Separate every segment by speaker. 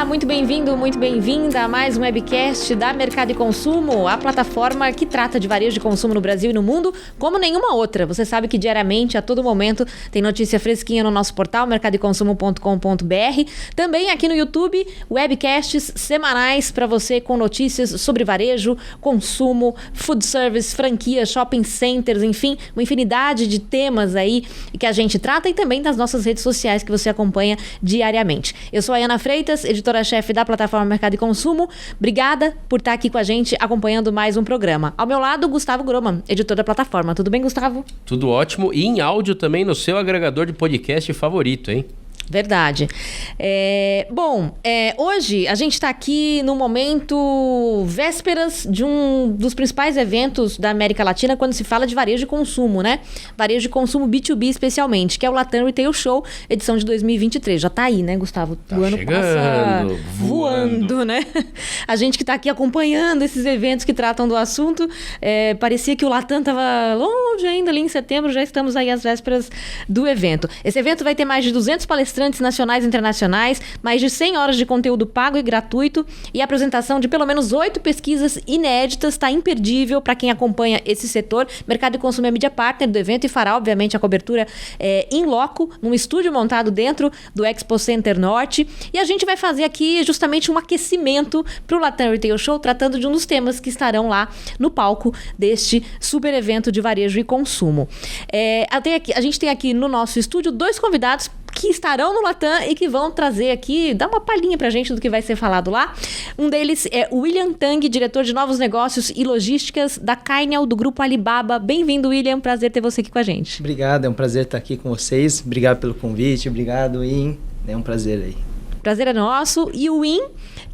Speaker 1: muito bem-vindo, muito bem-vinda a mais um webcast da Mercado e Consumo, a plataforma que trata de varejo de consumo no Brasil e no mundo como nenhuma outra. Você sabe que diariamente, a todo momento, tem notícia fresquinha no nosso portal, mercadoeconsumo.com.br. Também aqui no YouTube, webcasts semanais para você com notícias sobre varejo, consumo, food service, franquias, shopping centers, enfim, uma infinidade de temas aí que a gente trata e também das nossas redes sociais que você acompanha diariamente. Eu sou a Ana Freitas, editora-chefe da plataforma Mercado e Consumo. Obrigada por estar aqui com a gente acompanhando mais um programa. Ao meu lado, Gustavo Groman, editor da plataforma. Tudo bem, Gustavo?
Speaker 2: Tudo ótimo e em áudio também no seu agregador de podcast favorito, hein?
Speaker 1: Verdade. Hoje a gente está aqui no momento vésperas de um dos principais eventos da América Latina quando se fala de varejo de consumo, né? Varejo de consumo B2B especialmente, que é o Latam Retail Show, edição de 2023. Já tá aí, né, Gustavo?
Speaker 2: Tá chegando,
Speaker 1: voando, né? A gente que está aqui acompanhando esses eventos que tratam do assunto, parecia que o Latam estava longe ainda, ali em setembro, já estamos aí às vésperas do evento. Esse evento vai ter mais de 200 palestrantes nacionais e internacionais, mais de 100 horas de conteúdo pago e gratuito e a apresentação de pelo menos 8 pesquisas inéditas. Está imperdível para quem acompanha esse setor. Mercado e Consumo é mídia partner do evento e fará, obviamente, a cobertura in loco, num estúdio montado dentro do Expo Center Norte. E a gente vai fazer aqui justamente um aquecimento para o Latam Retail Show, tratando de um dos temas que estarão lá no palco deste super evento de varejo e consumo. A gente tem aqui no nosso estúdio 2 convidados que estarão no Latam e que vão trazer aqui, dar uma palhinha pra gente do que vai ser falado lá. Um deles é o William Tang, diretor de novos negócios e logísticas da Cainiao, do Grupo Alibaba. Bem-vindo, William. Prazer ter você aqui com a gente.
Speaker 3: Obrigado, é um prazer estar aqui com vocês. Obrigado pelo convite, obrigado, Win. É um prazer aí.
Speaker 1: Prazer é nosso. E o Win,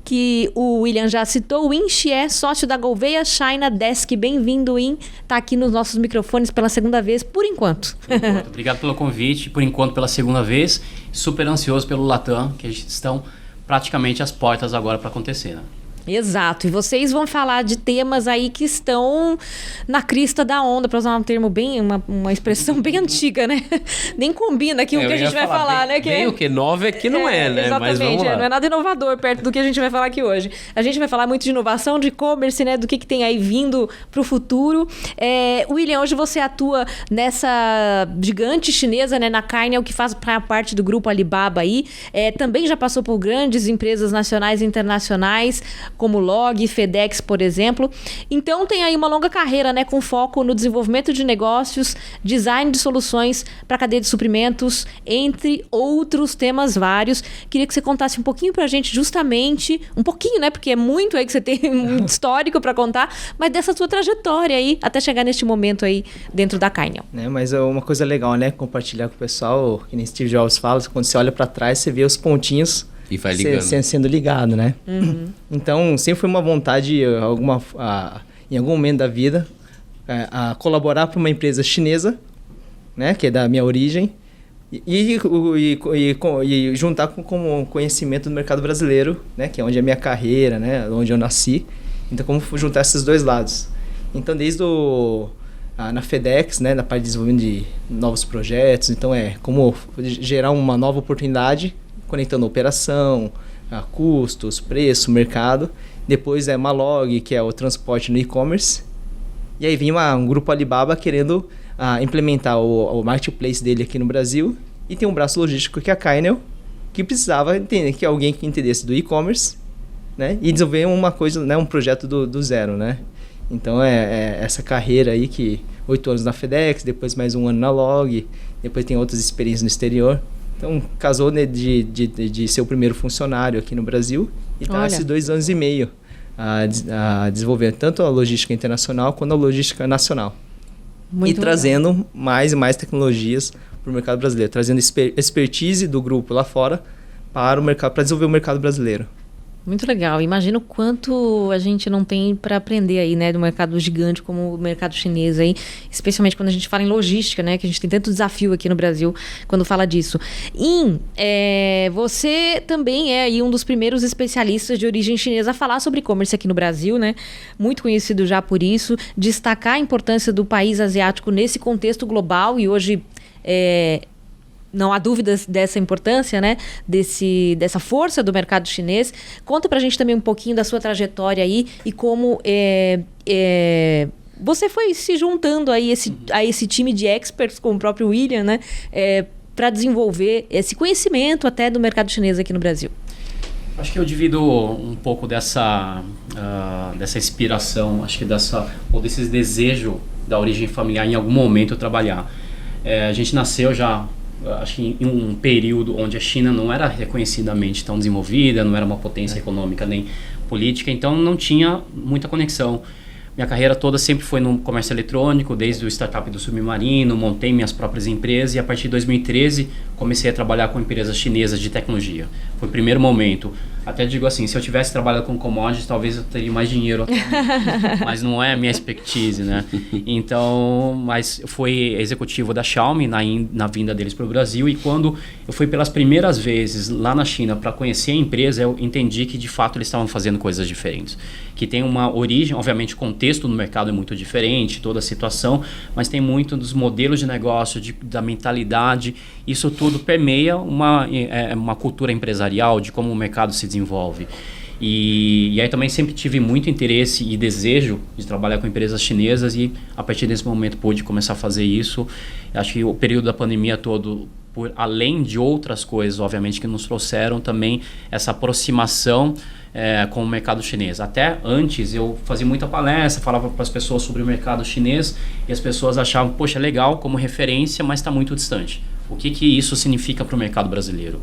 Speaker 1: que o William já citou, o Win Xie, sócio da Gouveia China Desk. Bem-vindo, Win. Está aqui nos nossos microfones pela segunda vez, por enquanto.
Speaker 4: Obrigado pelo convite, por enquanto pela segunda vez. Super ansioso pelo Latam, que estão praticamente às portas agora para acontecer, né?
Speaker 1: Exato, e vocês vão falar de temas aí que estão na crista da onda, para usar um termo bem, uma expressão bem antiga, né? Nem combina aqui o que a gente vai falar, né?
Speaker 2: Bem o que nova é que não é, né?
Speaker 1: Exatamente,
Speaker 2: mas vamos lá.
Speaker 1: Não é nada inovador perto do que a gente vai falar aqui hoje. A gente vai falar muito de inovação, de e-commerce, né? Do que tem aí vindo para o futuro. William, hoje você atua nessa gigante chinesa, né? Na Cainiao, que faz parte do grupo Alibaba aí. Também já passou por grandes empresas nacionais e internacionais, como Log, FedEx, por exemplo. Então tem aí uma longa carreira, né, com foco no desenvolvimento de negócios, design de soluções para cadeia de suprimentos, entre outros temas vários. Queria que você contasse um pouquinho pra gente justamente, um pouquinho, né, porque é muito aí que você tem um histórico para contar, mas dessa sua trajetória aí, até chegar neste momento aí dentro da Cainiao.
Speaker 3: Mas é uma coisa legal, né, compartilhar com o pessoal, que nem Steve Jobs fala, quando você olha para trás, você vê os pontinhos
Speaker 2: e vai ligando.
Speaker 3: Sendo ligado, né?
Speaker 1: Uhum.
Speaker 3: Então, sempre foi uma vontade, em algum momento da vida, a colaborar para uma empresa chinesa, né? Que é da minha origem, e juntar com conhecimento do mercado brasileiro, né? Que é onde é a minha carreira, né? Onde eu nasci. Então, como juntar esses dois lados? Então, desde na FedEx, né? Na parte de desenvolvimento de novos projetos. Então, como gerar uma nova oportunidade, conectando a operação, custos, preço, mercado. Depois Malog, que é o transporte no e-commerce. E aí vinha um grupo Alibaba querendo implementar o marketplace dele aqui no Brasil. E tem um braço logístico que é a Cainiao, que precisava entender que alguém que entendesse do e-commerce, né? E desenvolver uma coisa, né? Um projeto do zero, né? Então essa carreira aí que 8 anos na FedEx, depois mais 1 ano na Log, depois tem outras experiências no exterior. Então, casou, né, de ser o primeiro funcionário aqui no Brasil e está esses 2 anos e meio a desenvolver tanto a logística internacional quanto a logística nacional.
Speaker 1: Muito
Speaker 3: trazendo mais e mais tecnologias para o mercado brasileiro, trazendo expertise do grupo lá fora para o mercado, para desenvolver o mercado brasileiro.
Speaker 1: Muito legal. Imagina o quanto a gente não tem para aprender aí, né, do mercado gigante como o mercado chinês aí, especialmente quando a gente fala em logística, né, que a gente tem tanto desafio aqui no Brasil quando fala disso. Você também é aí um dos primeiros especialistas de origem chinesa a falar sobre e-commerce aqui no Brasil, né? Muito conhecido já por isso, destacar a importância do país asiático nesse contexto global e hoje não há dúvidas dessa importância, né? Dessa força do mercado chinês. Conta pra gente também um pouquinho da sua trajetória aí e como você foi se juntando aí a esse time de experts, como o próprio William, né? Para desenvolver esse conhecimento até do mercado chinês aqui no Brasil.
Speaker 4: Acho que eu divido um pouco dessa inspiração, acho que desse desejo da origem familiar em algum momento eu trabalhar. A gente nasceu já, acho que em um período onde a China não era reconhecidamente tão desenvolvida, não era uma potência econômica nem política, então não tinha muita conexão. Minha carreira toda sempre foi no comércio eletrônico, desde o startup do submarino, montei minhas próprias empresas e a partir de 2013 comecei a trabalhar com empresas chinesas de tecnologia. Foi o primeiro momento. Até digo assim, se eu tivesse trabalhado com commodities, talvez eu teria mais dinheiro atualmente. Mas não é a minha expertise, né? Então, mas eu fui executivo da Xiaomi na vinda deles para o Brasil e quando eu fui pelas primeiras vezes lá na China para conhecer a empresa, eu entendi que de fato eles estavam fazendo coisas diferentes. Que tem uma origem, obviamente o contexto no mercado é muito diferente, toda a situação, mas tem muito dos modelos de negócio, da mentalidade, isso tudo permeia uma cultura empresarial, de como o mercado se desenvolve. E aí também sempre tive muito interesse e desejo de trabalhar com empresas chinesas e a partir desse momento pude começar a fazer isso. Acho que o período da pandemia todo, além de outras coisas, obviamente, que nos trouxeram também essa aproximação com o mercado chinês. Até antes eu fazia muita palestra, falava para as pessoas sobre o mercado chinês e as pessoas achavam, poxa, legal como referência, mas está muito distante. O que isso significa para o mercado brasileiro?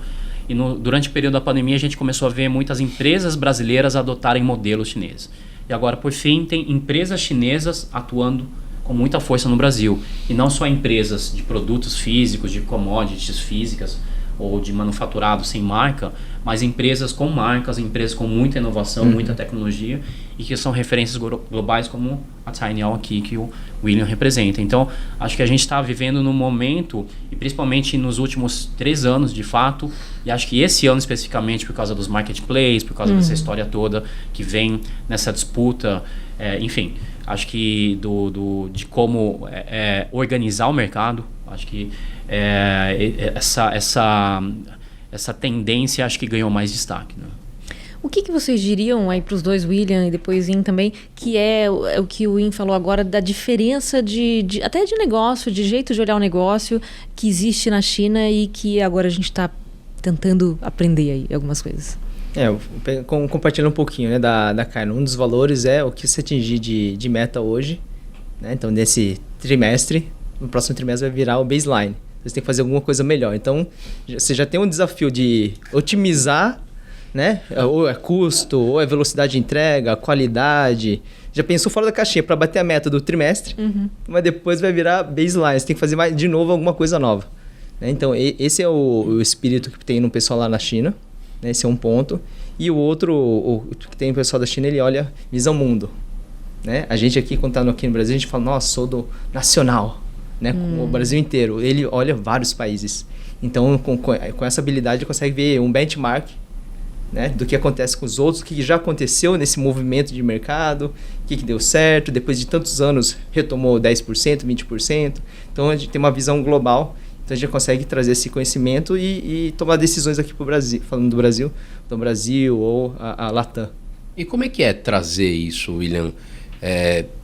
Speaker 4: E durante o período da pandemia a gente começou a ver muitas empresas brasileiras adotarem modelos chineses. E agora, por fim, tem empresas chinesas atuando com muita força no Brasil. E não só empresas de produtos físicos, de commodities físicas ou de manufaturado sem marca, mas empresas com marcas, empresas com muita inovação, muita tecnologia e que são referências globais como a Tinyao aqui que o William representa. Então, acho que a gente está vivendo num momento, e principalmente nos últimos 3 anos de fato, e acho que esse ano especificamente por causa dos marketplaces, por causa dessa história toda que vem nessa disputa, enfim, acho que de como organizar o mercado, acho que essa tendência acho que ganhou mais destaque, né?
Speaker 1: O que vocês diriam aí para os dois, William e depois In também, que é o que o In falou agora da diferença até de negócio, de jeito de olhar o negócio que existe na China e que agora a gente está tentando aprender aí algumas coisas?
Speaker 3: Compartilhando um pouquinho, né, da Caino. Um dos valores é o que você atingir de meta hoje, né? Então, nesse trimestre, no próximo trimestre vai virar o baseline. Você tem que fazer alguma coisa melhor. Então, você já tem um desafio de otimizar, né? Ou é custo, ou é velocidade de entrega, qualidade. Já pensou fora da caixinha para bater a meta do trimestre, mas depois vai virar baseline. Você tem que fazer de novo alguma coisa nova, né? Então, esse é o espírito que tem no pessoal lá na China, né? Esse é um ponto. E o outro, o que tem o pessoal da China, ele olha visão mundo, né? A gente aqui, quando está aqui no Brasil, a gente fala, nossa, sou do nacional, né? Com o Brasil inteiro. Ele olha vários países. Então, com essa habilidade, ele consegue ver um benchmark, né, do que acontece com os outros, o que já aconteceu nesse movimento de mercado, o que deu certo, depois de tantos anos retomou 10%, 20%. Então, a gente tem uma visão global. Então, a gente consegue trazer esse conhecimento e tomar decisões aqui para o Brasil, falando do Brasil ou a Latam.
Speaker 2: E como é que é trazer isso, William?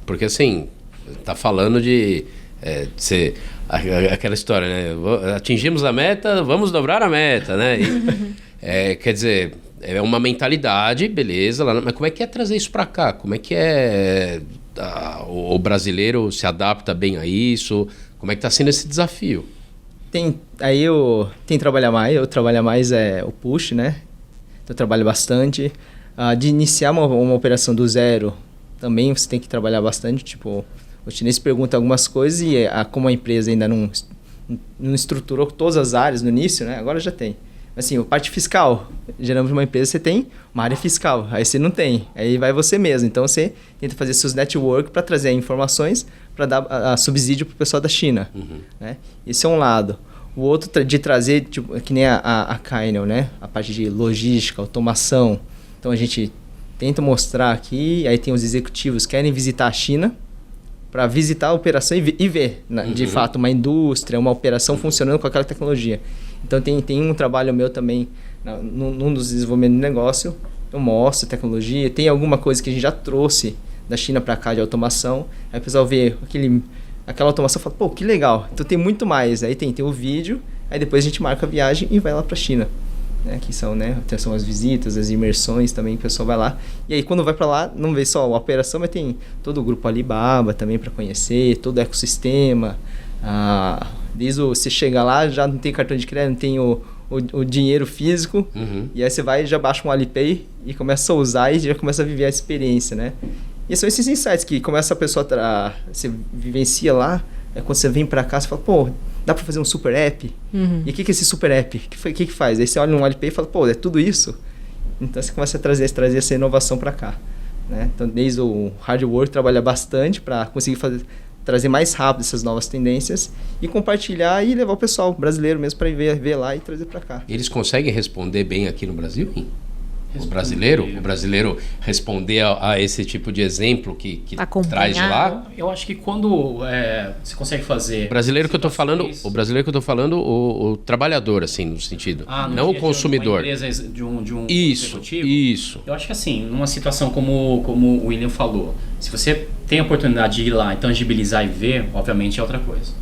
Speaker 2: Porque, assim, tá falando de... aquela história, né? Atingimos a meta, vamos dobrar a meta, né? Quer dizer, é uma mentalidade, beleza, mas como é que é trazer isso para cá? Como é que o brasileiro se adapta bem a isso? Como é que está sendo esse desafio? Eu trabalho mais o push, né? Então, eu trabalho bastante. De iniciar uma operação do zero, também você tem que trabalhar bastante, tipo... O chinês pergunta algumas coisas e como a empresa ainda não estruturou todas as áreas no início, né? Agora já tem. Assim, a parte fiscal, geralmente uma empresa você tem uma área fiscal, aí você não tem, aí vai você mesmo. Então você tenta fazer seus network para trazer informações para dar subsídio para o pessoal da China, né? Esse é um lado. O outro de trazer, tipo, que nem a Caino, né? A parte de logística, automação. Então a gente tenta mostrar aqui, aí tem os executivos que querem visitar a China,
Speaker 3: para visitar a operação e ver, né, de fato, uma indústria, uma operação funcionando com aquela tecnologia. Então, tem um trabalho meu também, num dos desenvolvimentos do negócio, eu mostro tecnologia, tem alguma coisa que a gente já trouxe da China para cá de automação, aí o pessoal vê aquela automação e fala, pô, que legal, então tem muito mais. Aí tem o vídeo, aí depois a gente marca a viagem e vai lá para a China. Né, que são, né, são as visitas, as imersões também, o pessoal vai lá. E aí quando vai para lá, não vê só a operação, mas tem todo o grupo Alibaba também para conhecer, todo o ecossistema. Desde você chega lá, já não tem cartão de crédito, não tem o dinheiro físico, e aí você vai e já baixa um Alipay e começa a usar e já começa a viver a experiência, né? E são esses insights que começa a pessoa, você vivencia lá, quando você vem para cá, você fala, pô, dá para fazer um super app? E o que é esse super app? O que faz? Aí você olha no Alipay e fala, pô, é tudo isso? Então você começa a trazer essa inovação para cá. Né? Então, desde o hard work, trabalha bastante para conseguir trazer mais rápido essas novas tendências e compartilhar e levar o pessoal brasileiro mesmo para ver lá e trazer para cá.
Speaker 2: Eles conseguem responder bem aqui no Brasil? O brasileiro responder a esse tipo de exemplo que traz de lá?
Speaker 4: Eu acho que quando você consegue fazer...
Speaker 2: O brasileiro que eu tô falando, o trabalhador, assim, no sentido. Não o consumidor.
Speaker 4: De uma empresa, de um
Speaker 2: Isso.
Speaker 4: Eu acho que assim, numa situação como o William falou, se você tem a oportunidade de ir lá e tangibilizar e ver, obviamente é outra coisa.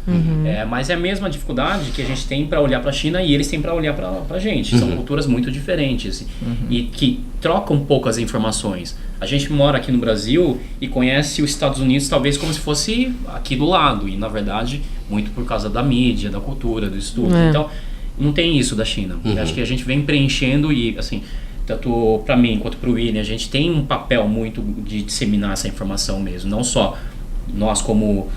Speaker 4: Mas é a mesma dificuldade que a gente tem para olhar para a China e eles têm para olhar para a gente. São culturas muito diferentes e que trocam um pouco as informações. A gente mora aqui no Brasil e conhece os Estados Unidos talvez como se fosse aqui do lado e na verdade muito por causa da mídia, da cultura, do estudo. Então não tem isso da China. Acho que a gente vem preenchendo e assim, tanto para mim quanto para o William, a gente tem um papel muito de disseminar essa informação mesmo, não só nós como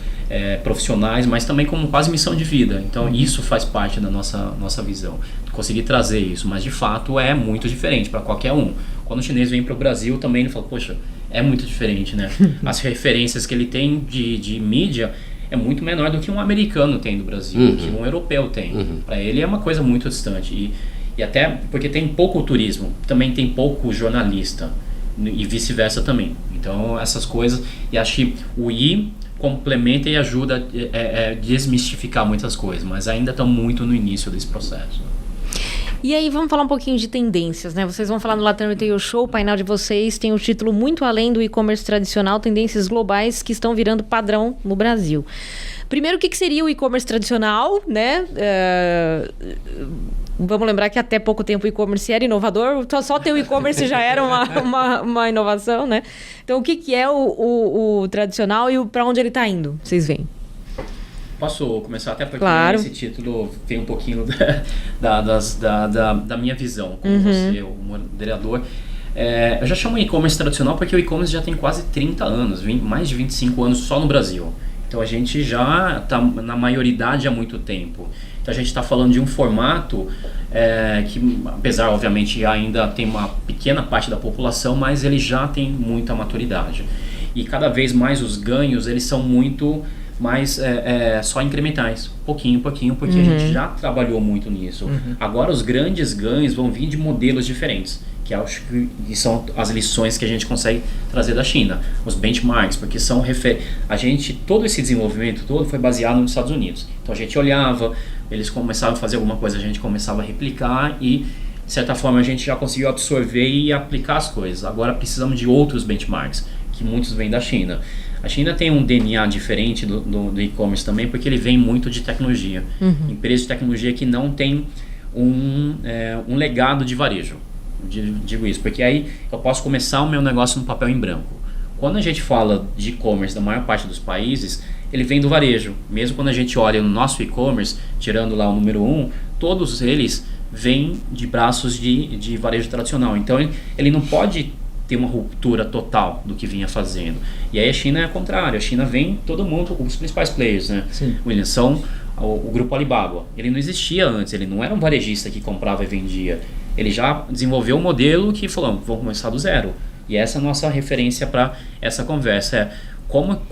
Speaker 4: profissionais, mas também como quase missão de vida. Então isso faz parte da nossa visão, conseguir trazer isso, mas de fato é muito diferente para qualquer um. Quando o chinês vem para o Brasil também ele fala, poxa, é muito diferente, né? As referências que ele tem de mídia é muito menor do que um americano tem do Brasil, do que um europeu tem. Para ele é uma coisa muito distante e até porque tem pouco turismo, também tem pouco jornalista e vice-versa também. Então essas coisas, e acho que o complementa e ajuda a desmistificar muitas coisas, mas ainda estão muito no início desse processo.
Speaker 1: E aí, vamos falar um pouquinho de tendências, né? Vocês vão falar no Latam Retail Show, o painel de vocês tem o título Muito Além do E-Commerce Tradicional, Tendências Globais que estão virando padrão no Brasil. Primeiro, o que seria o e-commerce tradicional, né? Vamos lembrar que até pouco tempo o e-commerce era inovador, só ter o e-commerce já era uma inovação, né? Então, o que é o tradicional e para onde ele está indo? Vocês veem?
Speaker 4: Posso começar? Até porque
Speaker 1: claro.
Speaker 4: Esse título vem um pouquinho da minha visão, como você, o moderador. Eu já chamo e-commerce tradicional porque o e-commerce já tem quase 30 anos, mais de 25 anos só no Brasil. Então a gente já está na maioridade há muito tempo. Então a gente está falando de um formato que, apesar, obviamente, ainda tem uma pequena parte da população, mas ele já tem muita maturidade. E cada vez mais os ganhos, eles são muito mais só incrementais, pouquinho, porque a gente já trabalhou muito nisso. Agora os grandes ganhos vão vir de modelos diferentes, que acho que são as lições que a gente consegue trazer da China, os benchmarks, porque são todo esse desenvolvimento todo foi baseado nos Estados Unidos. Então a gente olhava, eles começavam a fazer alguma coisa, a gente começava a replicar e de certa forma a gente já conseguiu absorver e aplicar as coisas. Agora precisamos de outros benchmarks, que muitos vêm da China. A China tem um DNA diferente do e-commerce também, porque ele vem muito de tecnologia. Empresas de tecnologia que não tem um legado de varejo. Digo isso, porque aí eu posso começar o meu negócio no papel em branco. Quando a gente fala de e-commerce da maior parte dos países, ele vem do varejo. Mesmo quando a gente olha no nosso e-commerce, tirando lá o número 1, todos eles vêm de braços de varejo tradicional. Então ele não pode ter uma ruptura total do que vinha fazendo. E aí a China é o contrário, a China vem todo mundo, os principais players, né? William, são o grupo Alibaba. Ele não existia antes, ele não era um varejista que comprava e vendia. Ele já desenvolveu um modelo que falou, vamos começar do zero. E essa é a nossa referência para essa conversa.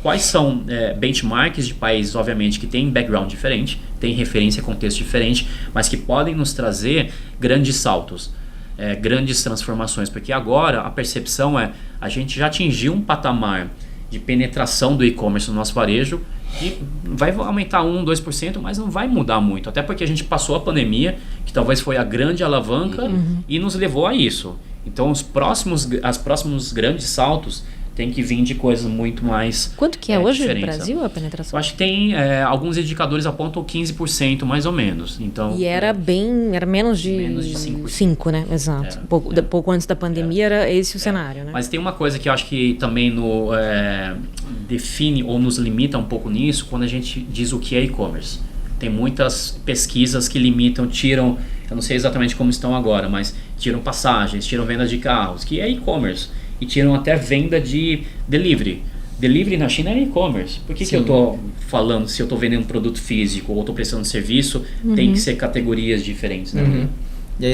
Speaker 4: Quais são benchmarks de países, obviamente, que têm background diferente, têm referência, contexto diferente, mas que podem nos trazer grandes saltos. Grandes transformações, porque agora a percepção a gente já atingiu um patamar de penetração do e-commerce no nosso varejo, que vai aumentar 1%, 2%, mas não vai mudar muito. Até porque a gente passou a pandemia, que talvez foi a grande alavanca e nos levou a isso. Então os próximos grandes saltos tem que vir de coisas muito mais.
Speaker 1: Quanto que é hoje no
Speaker 4: diferentes.
Speaker 1: Brasil a penetração?
Speaker 4: Eu acho que tem alguns indicadores apontam 15% mais ou menos. Então,
Speaker 1: E era menos de
Speaker 4: Menos de 5%.
Speaker 1: 5, né? Exato. Pouco antes da pandemia era esse o cenário, né?
Speaker 4: Mas tem uma coisa que eu acho que também define ou nos limita um pouco nisso, quando a gente diz o que é e-commerce. Tem muitas pesquisas que limitam, tiram, eu não sei exatamente como estão agora, mas tiram passagens, tiram vendas de carros, que é e-commerce. E tiram até venda de delivery. Delivery na China é e-commerce. Por que eu estou falando, se eu estou vendendo um produto físico ou estou prestando serviço, tem que ser categorias diferentes, né?
Speaker 3: E aí,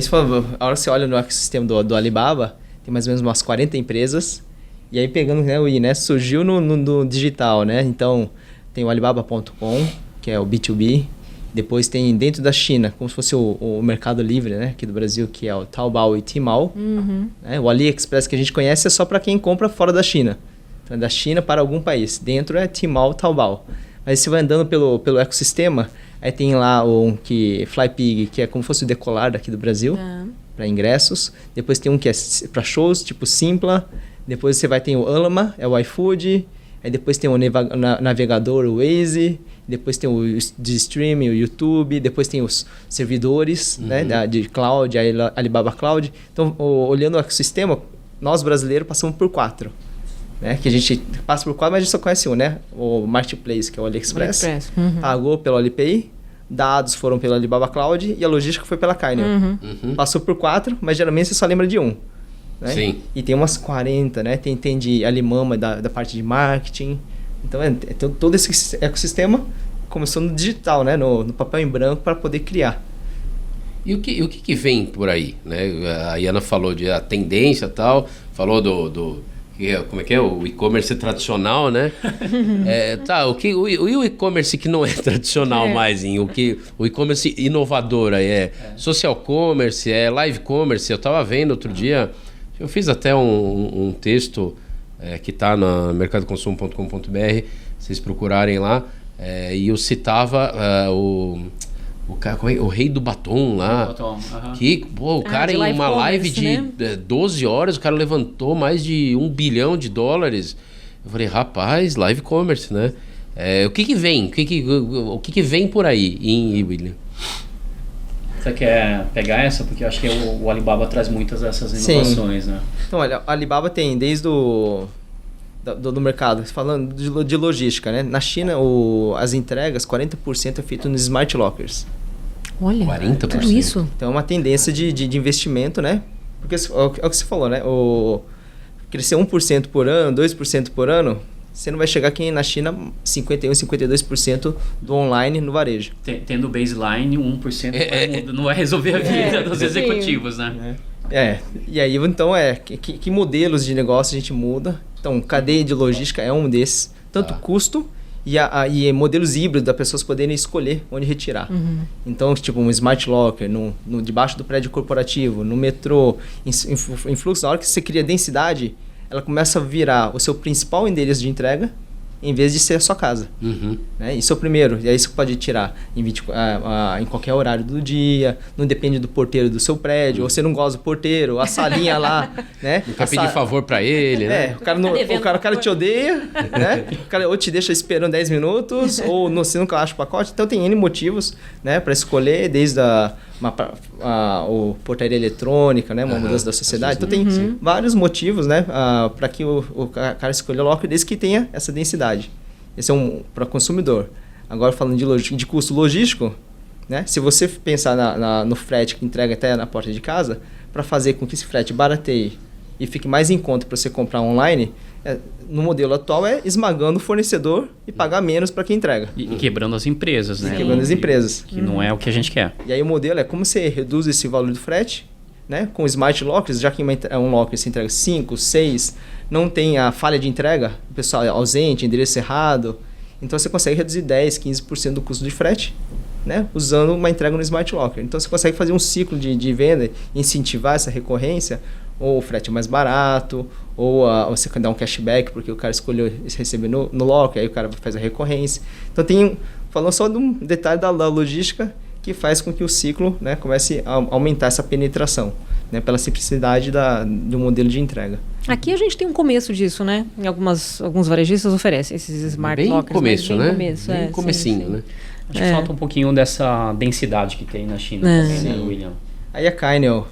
Speaker 3: a hora que você olha no ecossistema do Alibaba, tem mais ou menos umas 40 empresas. E aí, pegando, né, o I, né, surgiu no digital, né? Então, tem o Alibaba.com, que é o B2B. Depois tem dentro da China, como se fosse o Mercado Livre, né, aqui do Brasil, que é o Taobao e Tmall. Né? O AliExpress que a gente conhece é só para quem compra fora da China. Então, é da China para algum país. Dentro é Tmall, Taobao. Mas você vai andando pelo ecossistema, aí tem lá Flypig, que é como se fosse o Decolar daqui do Brasil, para ingressos. Depois tem um que é para shows, tipo Simpla. Depois você vai ter o Alma, é o iFood. Aí depois tem o navegador, o Waze. Depois tem o de streaming, o YouTube. Depois tem os servidores, né, de cloud, a Alibaba Cloud. Então, olhando o ecossistema, nós brasileiros passamos por 4. Né? Que a gente passa por 4, mas a gente só conhece um, né? O Marketplace, que é o AliExpress. Pagou pelo Alipay. Dados foram pelo Alibaba Cloud. E a logística foi pela Cainiao. Passou por 4, mas geralmente você só lembra de um. Né?
Speaker 2: Sim.
Speaker 3: E tem umas 40, né? Tem de Alimama da parte de marketing. Então, todo esse ecossistema começou no digital, né? No papel em branco para poder criar.
Speaker 2: E o que vem por aí? Né? A Iana falou de a tendência e tal, falou como é que é? O e-commerce tradicional, né? O e-commerce que não é tradicional mais, o e-commerce inovador é social commerce, é live commerce. Eu estava vendo outro dia, eu fiz até um texto que está no mercadoconsumo.com.br, vocês procurarem lá, e eu citava o rei do batom lá, que o cara em uma live de 12 horas, o cara levantou mais de $1 bilhão. Eu falei, rapaz, live commerce, né? O que vem? O que vem por aí, William?
Speaker 4: Você quer pegar essa? Porque eu acho que o Alibaba traz muitas dessas inovações, né?
Speaker 3: Então, olha, a Alibaba tem desde do mercado, falando de logística, né? Na China, as entregas, 40% é feito nos smart lockers.
Speaker 1: Olha,
Speaker 2: 40%.
Speaker 1: Tudo isso.
Speaker 3: Então, é uma tendência de investimento, né? Porque é o que você falou, né? Crescer 1% por ano, 2% por ano, você não vai chegar aqui na China 51%, 52% do online no varejo.
Speaker 4: Tendo baseline, 1% não vai resolver a vida dos executivos, né?
Speaker 3: E aí, então, que modelos de negócio a gente muda? Então, cadeia de logística é um desses. Tanto custo e modelos híbridos da pessoas poderem escolher onde retirar. Então, tipo um smart locker debaixo do prédio corporativo, no metrô, em fluxo. Na hora que você cria densidade, ela começa a virar o seu principal endereço de entrega, em vez de ser a sua casa. Né? Isso é o primeiro. E aí você pode tirar em qualquer horário do dia, não depende do porteiro do seu prédio, ou você não gosta do porteiro, a salinha lá, né?
Speaker 2: Nunca pedir favor para ele, né?
Speaker 3: O cara te odeia, né? O cara ou te deixa esperando 10 minutos, ou você nunca acha o pacote. Então tem N motivos, né, para escolher, desde o portaria eletrônica, né, uma mudança da sociedade. Então tem vários motivos, né, para que o cara escolha o locker, desde que tenha essa densidade. Esse é para consumidor. Agora, falando de custo logístico, né, se você pensar no frete que entrega até na porta de casa, para fazer com que esse frete barateie e fique mais em conta para você comprar online, no modelo atual é esmagando o fornecedor e pagar menos para quem entrega.
Speaker 4: E quebrando as empresas, né?
Speaker 3: Quebrando as empresas.
Speaker 4: Que não é o que a gente quer.
Speaker 3: E aí o modelo é como você reduz esse valor do frete, né? Com smart lockers, já que um locker se entrega 5, 6, não tem a falha de entrega, o pessoal é ausente, endereço errado. Então você consegue reduzir 10, 15% do custo de frete né, usando uma entrega no Smart Locker. Então você consegue fazer um ciclo de venda, incentivar essa recorrência, ou o frete mais barato, ou você dar um cashback, porque o cara escolheu receber no locker, aí o cara faz a recorrência. Então falando só de um detalhe da logística que faz com que o ciclo, né, comece a aumentar essa penetração, né, pela simplicidade do modelo de entrega.
Speaker 1: Aqui a gente tem um começo disso, né? Em alguns varejistas oferecem esses Smart
Speaker 2: bem
Speaker 1: Lockers.
Speaker 2: Começo,
Speaker 1: bem
Speaker 2: né?
Speaker 1: Começo,
Speaker 2: bem comecinho,
Speaker 1: sim.
Speaker 2: né?
Speaker 4: Acho que falta um pouquinho dessa densidade que tem na China também, né, William?
Speaker 3: Aí a Cainiao,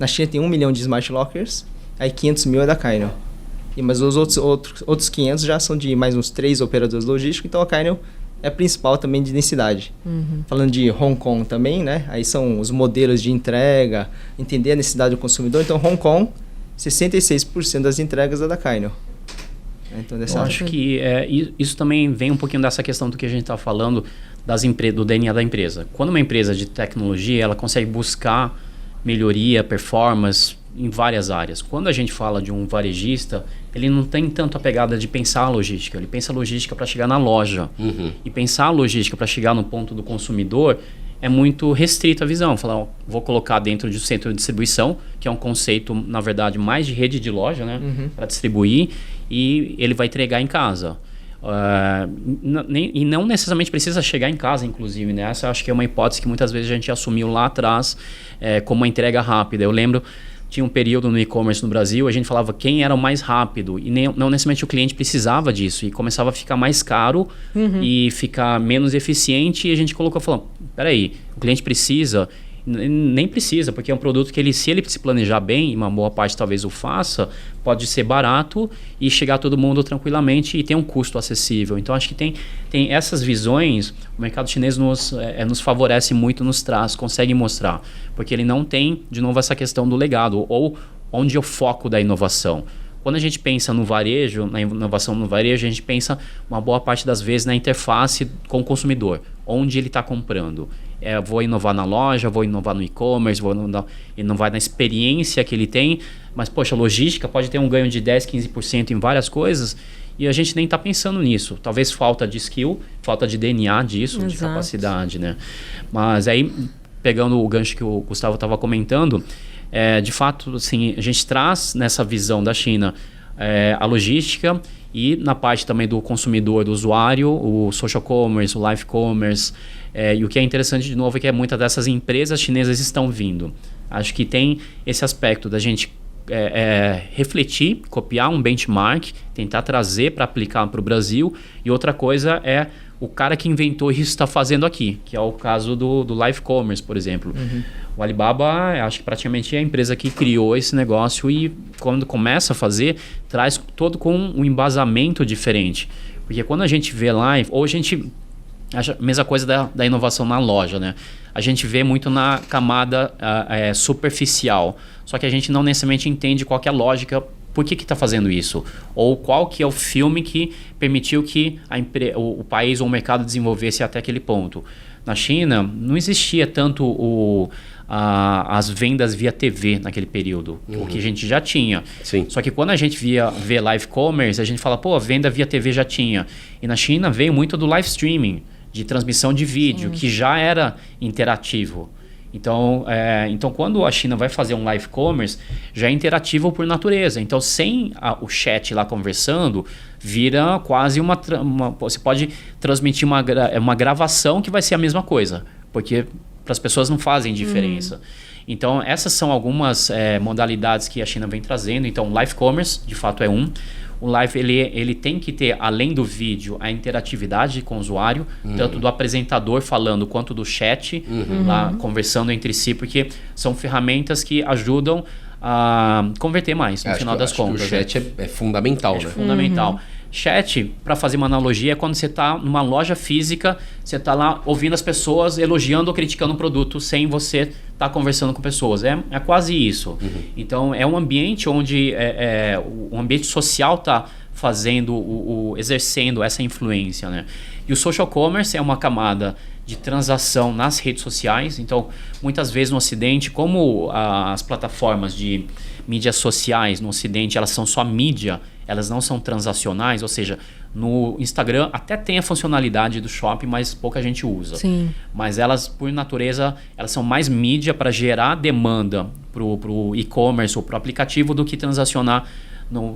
Speaker 3: na China tem 1 milhão de Smart Lockers, aí 500 mil é da Cainiao. Mas os outros 500 já são de mais uns 3 operadores logísticos, então a Cainiao é a principal também de densidade. Falando de Hong Kong também, né? Aí são os modelos de entrega, entender a necessidade do consumidor. Então, Hong Kong, 66% das entregas é da Cainiao. Então,
Speaker 4: Eu acho que isso também vem um pouquinho dessa questão do que a gente está falando do DNA da empresa. Quando uma empresa de tecnologia, ela consegue buscar melhoria, performance em várias áreas. Quando a gente fala de um varejista, ele não tem tanto a pegada de pensar a logística. Ele pensa a logística para chegar na loja. E pensar a logística para chegar no ponto do consumidor é muito restrito a visão. Falar, vou colocar dentro de um centro de distribuição, que é um conceito, na verdade, mais de rede de loja, né? Para distribuir, e ele vai entregar em casa. E não necessariamente precisa chegar em casa, inclusive, né? Essa acho que é uma hipótese que muitas vezes a gente assumiu lá atrás como uma entrega rápida. Eu lembro, tinha um período no e-commerce no Brasil, a gente falava quem era o mais rápido, e não necessariamente o cliente precisava disso, e começava a ficar mais caro e ficar menos eficiente, e a gente falou, peraí, o cliente precisa... Nem precisa, porque é um produto que se ele se planejar bem, e uma boa parte talvez o faça, pode ser barato e chegar a todo mundo tranquilamente e ter um custo acessível. Então acho que tem essas visões, o mercado chinês nos favorece muito, nos traz, consegue mostrar, porque ele não tem, de novo, essa questão do legado, ou onde é o foco da inovação. Quando a gente pensa no varejo, na inovação no varejo, a gente pensa uma boa parte das vezes na interface com o consumidor, onde ele está comprando. Vou inovar na loja, vou inovar no e-commerce, vou inovar na experiência que ele tem, mas, poxa, a logística pode ter um ganho de 10%, 15% em várias coisas, e a gente nem está pensando nisso. Talvez falta de skill, falta de DNA disso, de capacidade, né? Mas aí, pegando o gancho que o Gustavo estava comentando, de fato, assim, a gente traz nessa visão da China a logística e na parte também do consumidor, do usuário, o social commerce, o live commerce. E o que é interessante, de novo, é que muitas dessas empresas chinesas estão vindo. Acho que tem esse aspecto da gente refletir, copiar um benchmark, tentar trazer para aplicar para o Brasil. E outra coisa é o cara que inventou isso está fazendo aqui, que é o caso do live commerce, por exemplo. O Alibaba, acho que praticamente é a empresa que criou esse negócio, e quando começa a fazer, traz todo com um embasamento diferente. Porque quando a gente vê live, ou a gente... A mesma coisa da inovação na loja, né? A gente vê muito na camada superficial, só que a gente não necessariamente entende qual que é a lógica, por que está fazendo isso, ou qual que é o filme que permitiu que o país ou o mercado desenvolvesse até aquele ponto. Na China, não existia tanto as vendas via TV naquele período, o que a gente já tinha.
Speaker 2: Sim.
Speaker 4: Só que quando a gente vê live commerce, a gente fala, a venda via TV já tinha. E na China veio muito do live streaming, de transmissão de vídeo, que já era interativo. Então, quando a China vai fazer um live commerce, já é interativo por natureza. Então, sem o chat lá conversando, vira quase você pode transmitir uma gravação que vai ser a mesma coisa, porque para as pessoas não fazem diferença. Então, essas são algumas modalidades que a China vem trazendo. Então, live commerce, de fato, é um. O live ele tem que ter, além do vídeo, a interatividade com o usuário, tanto do apresentador falando quanto do chat, lá conversando entre si, porque são ferramentas que ajudam a converter mais, no final das contas.
Speaker 2: O chat é fundamental, né?
Speaker 4: É fundamental. Chat, para fazer uma analogia, é quando você está numa loja física, você está lá ouvindo as pessoas elogiando ou criticando o produto sem você estar conversando com pessoas. É quase isso. Então, é um ambiente onde o ambiente social está fazendo, exercendo essa influência, né? E o social commerce é uma camada de transação nas redes sociais. Então, muitas vezes no Ocidente, como as plataformas de mídias sociais no Ocidente, elas são só mídia, elas não são transacionais, ou seja, no Instagram até tem a funcionalidade do shopping, mas pouca gente usa.
Speaker 1: Sim.
Speaker 4: Mas elas, por natureza, elas são mais mídia para gerar demanda para o e-commerce ou para o aplicativo do que transacionar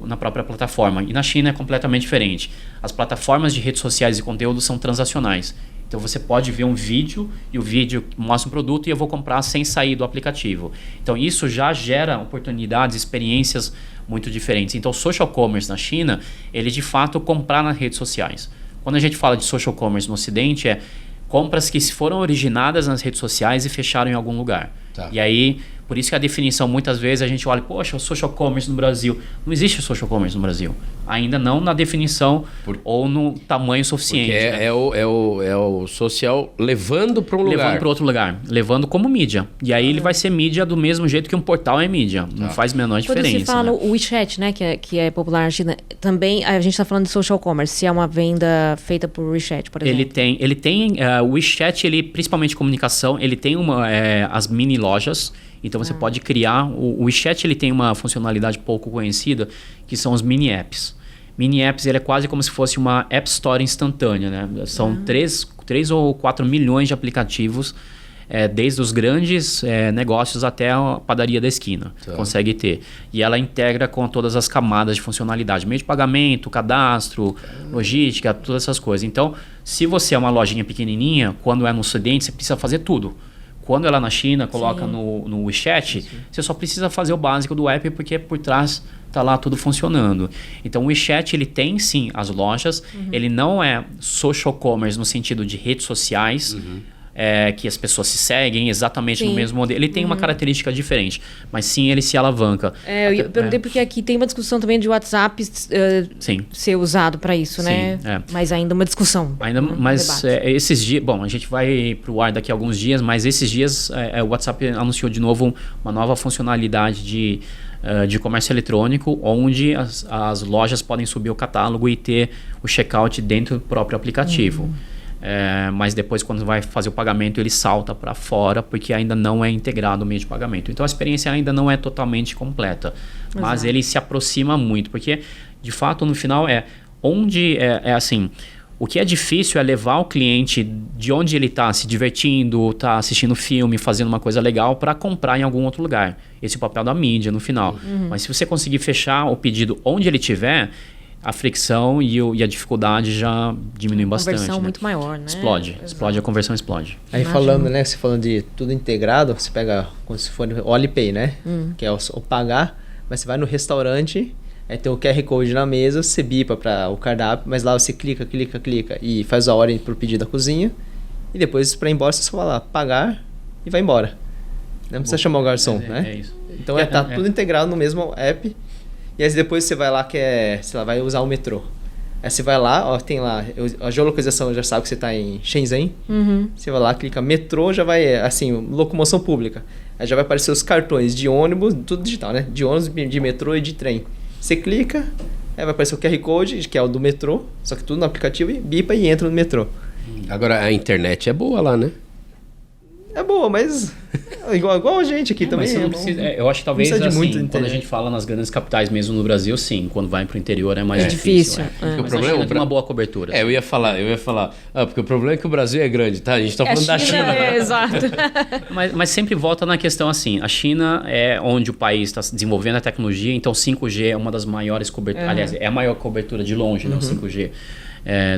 Speaker 4: na própria plataforma. E na China é completamente diferente. As plataformas de redes sociais e conteúdo são transacionais. Então você pode ver um vídeo e o vídeo mostra um produto e eu vou comprar sem sair do aplicativo. Então isso já gera oportunidades, experiências muito diferentes. Então o social commerce na China, ele de fato comprar nas redes sociais. Quando a gente fala de social commerce no Ocidente, é compras que foram originadas nas redes sociais e fecharam em algum lugar.
Speaker 2: Tá.
Speaker 4: E aí, por isso que a definição, muitas vezes a gente olha, poxa, o social commerce no Brasil. Não existe social commerce no Brasil. Ainda não na definição ou no tamanho suficiente.
Speaker 2: Porque
Speaker 4: né?
Speaker 2: é o social levando para um lugar.
Speaker 4: Levando para outro lugar. Levando como mídia. E aí ele vai ser mídia do mesmo jeito que um portal é mídia. Não faz a menor
Speaker 1: Quando
Speaker 4: diferença.
Speaker 1: você fala
Speaker 4: né?
Speaker 1: no WeChat, né, que é popular na China, também a gente está falando de social commerce, se é uma venda feita por WeChat, por exemplo.
Speaker 4: Ele tem o WeChat, ele, principalmente comunicação, ele tem as mini lojas. Então você pode criar... O WeChat ele tem uma funcionalidade pouco conhecida, que são os mini apps. Mini apps ele é quase como se fosse uma App Store instantânea, né? São 3 ou 4 milhões de aplicativos, desde os grandes negócios até a padaria da esquina.
Speaker 2: Tá.
Speaker 4: Consegue ter. E ela integra com todas as camadas de funcionalidade. Meio de pagamento, cadastro, logística, todas essas coisas. Então, se você é uma lojinha pequenininha, quando é no Ocidente, você precisa fazer tudo. Quando ela na China coloca no WeChat, você só precisa fazer o básico do app, porque por trás está lá tudo funcionando. Então o WeChat ele tem sim as lojas, ele não é social commerce no sentido de redes sociais, que as pessoas se seguem exatamente no mesmo modelo. Ele tem uma característica diferente, mas sim ele se alavanca.
Speaker 1: Eu perguntei porque aqui tem uma discussão também de WhatsApp ser usado para isso, né? Mas ainda uma discussão.
Speaker 4: Mas esses dias... Bom, a gente vai para o ar daqui a alguns dias, mas esses dias o WhatsApp anunciou de novo uma nova funcionalidade de comércio eletrônico, onde as lojas podem subir o catálogo e ter o checkout dentro do próprio aplicativo. Mas depois, quando vai fazer o pagamento, ele salta para fora, porque ainda não é integrado o meio de pagamento. Então a experiência ainda não é totalmente completa, mas ele se aproxima muito, porque de fato no final onde assim, o que é difícil é levar o cliente de onde ele está se divertindo, está assistindo filme, fazendo uma coisa legal, para comprar em algum outro lugar. Esse é o papel da mídia no final. Mas se você conseguir fechar o pedido onde ele estiver, a fricção e a dificuldade já diminui bastante. A conversão
Speaker 1: muito maior, né?
Speaker 4: Explode, a conversão explode.
Speaker 3: Aí falando, né, você falando de tudo integrado, você pega, como se for o Alipay, né? Que é o pagar, mas você vai no restaurante, aí tem o QR Code na mesa, você bipa para o cardápio, mas lá você clica e faz a ordem pro pedido da cozinha, e depois para ir embora você só vai lá, pagar e vai embora. Não precisa chamar o garçom, né?
Speaker 4: É isso.
Speaker 3: Então tá tudo integrado no mesmo app. E aí depois você vai lá sei lá, vai usar o metrô. Aí você vai lá, tem lá, a geolocalização já sabe que você está em Shenzhen. Você vai lá, clica metrô, já vai, assim, locomoção pública. Aí já vai aparecer os cartões de ônibus, tudo digital, né? De ônibus, de metrô e de trem. Você clica, aí vai aparecer o QR Code, que é o do metrô, só que tudo no aplicativo, e bipa e entra no metrô.
Speaker 2: Agora a internet é boa lá, né?
Speaker 3: É boa, mas igual a gente aqui também.
Speaker 4: Mas você não precisa, eu acho que talvez assim, quando a gente fala nas grandes capitais mesmo no Brasil, sim. Quando vai para o interior é mais difícil.
Speaker 2: Porque o
Speaker 4: mas
Speaker 2: problema
Speaker 4: tem uma boa cobertura.
Speaker 2: Eu ia falar. Porque o problema é que o Brasil é grande, tá? A gente tá falando da China.
Speaker 1: Exato.
Speaker 4: mas sempre volta na questão assim, a China é onde o país está desenvolvendo a tecnologia, então 5G é uma das maiores coberturas, aliás, é a maior cobertura de longe, né, o 5G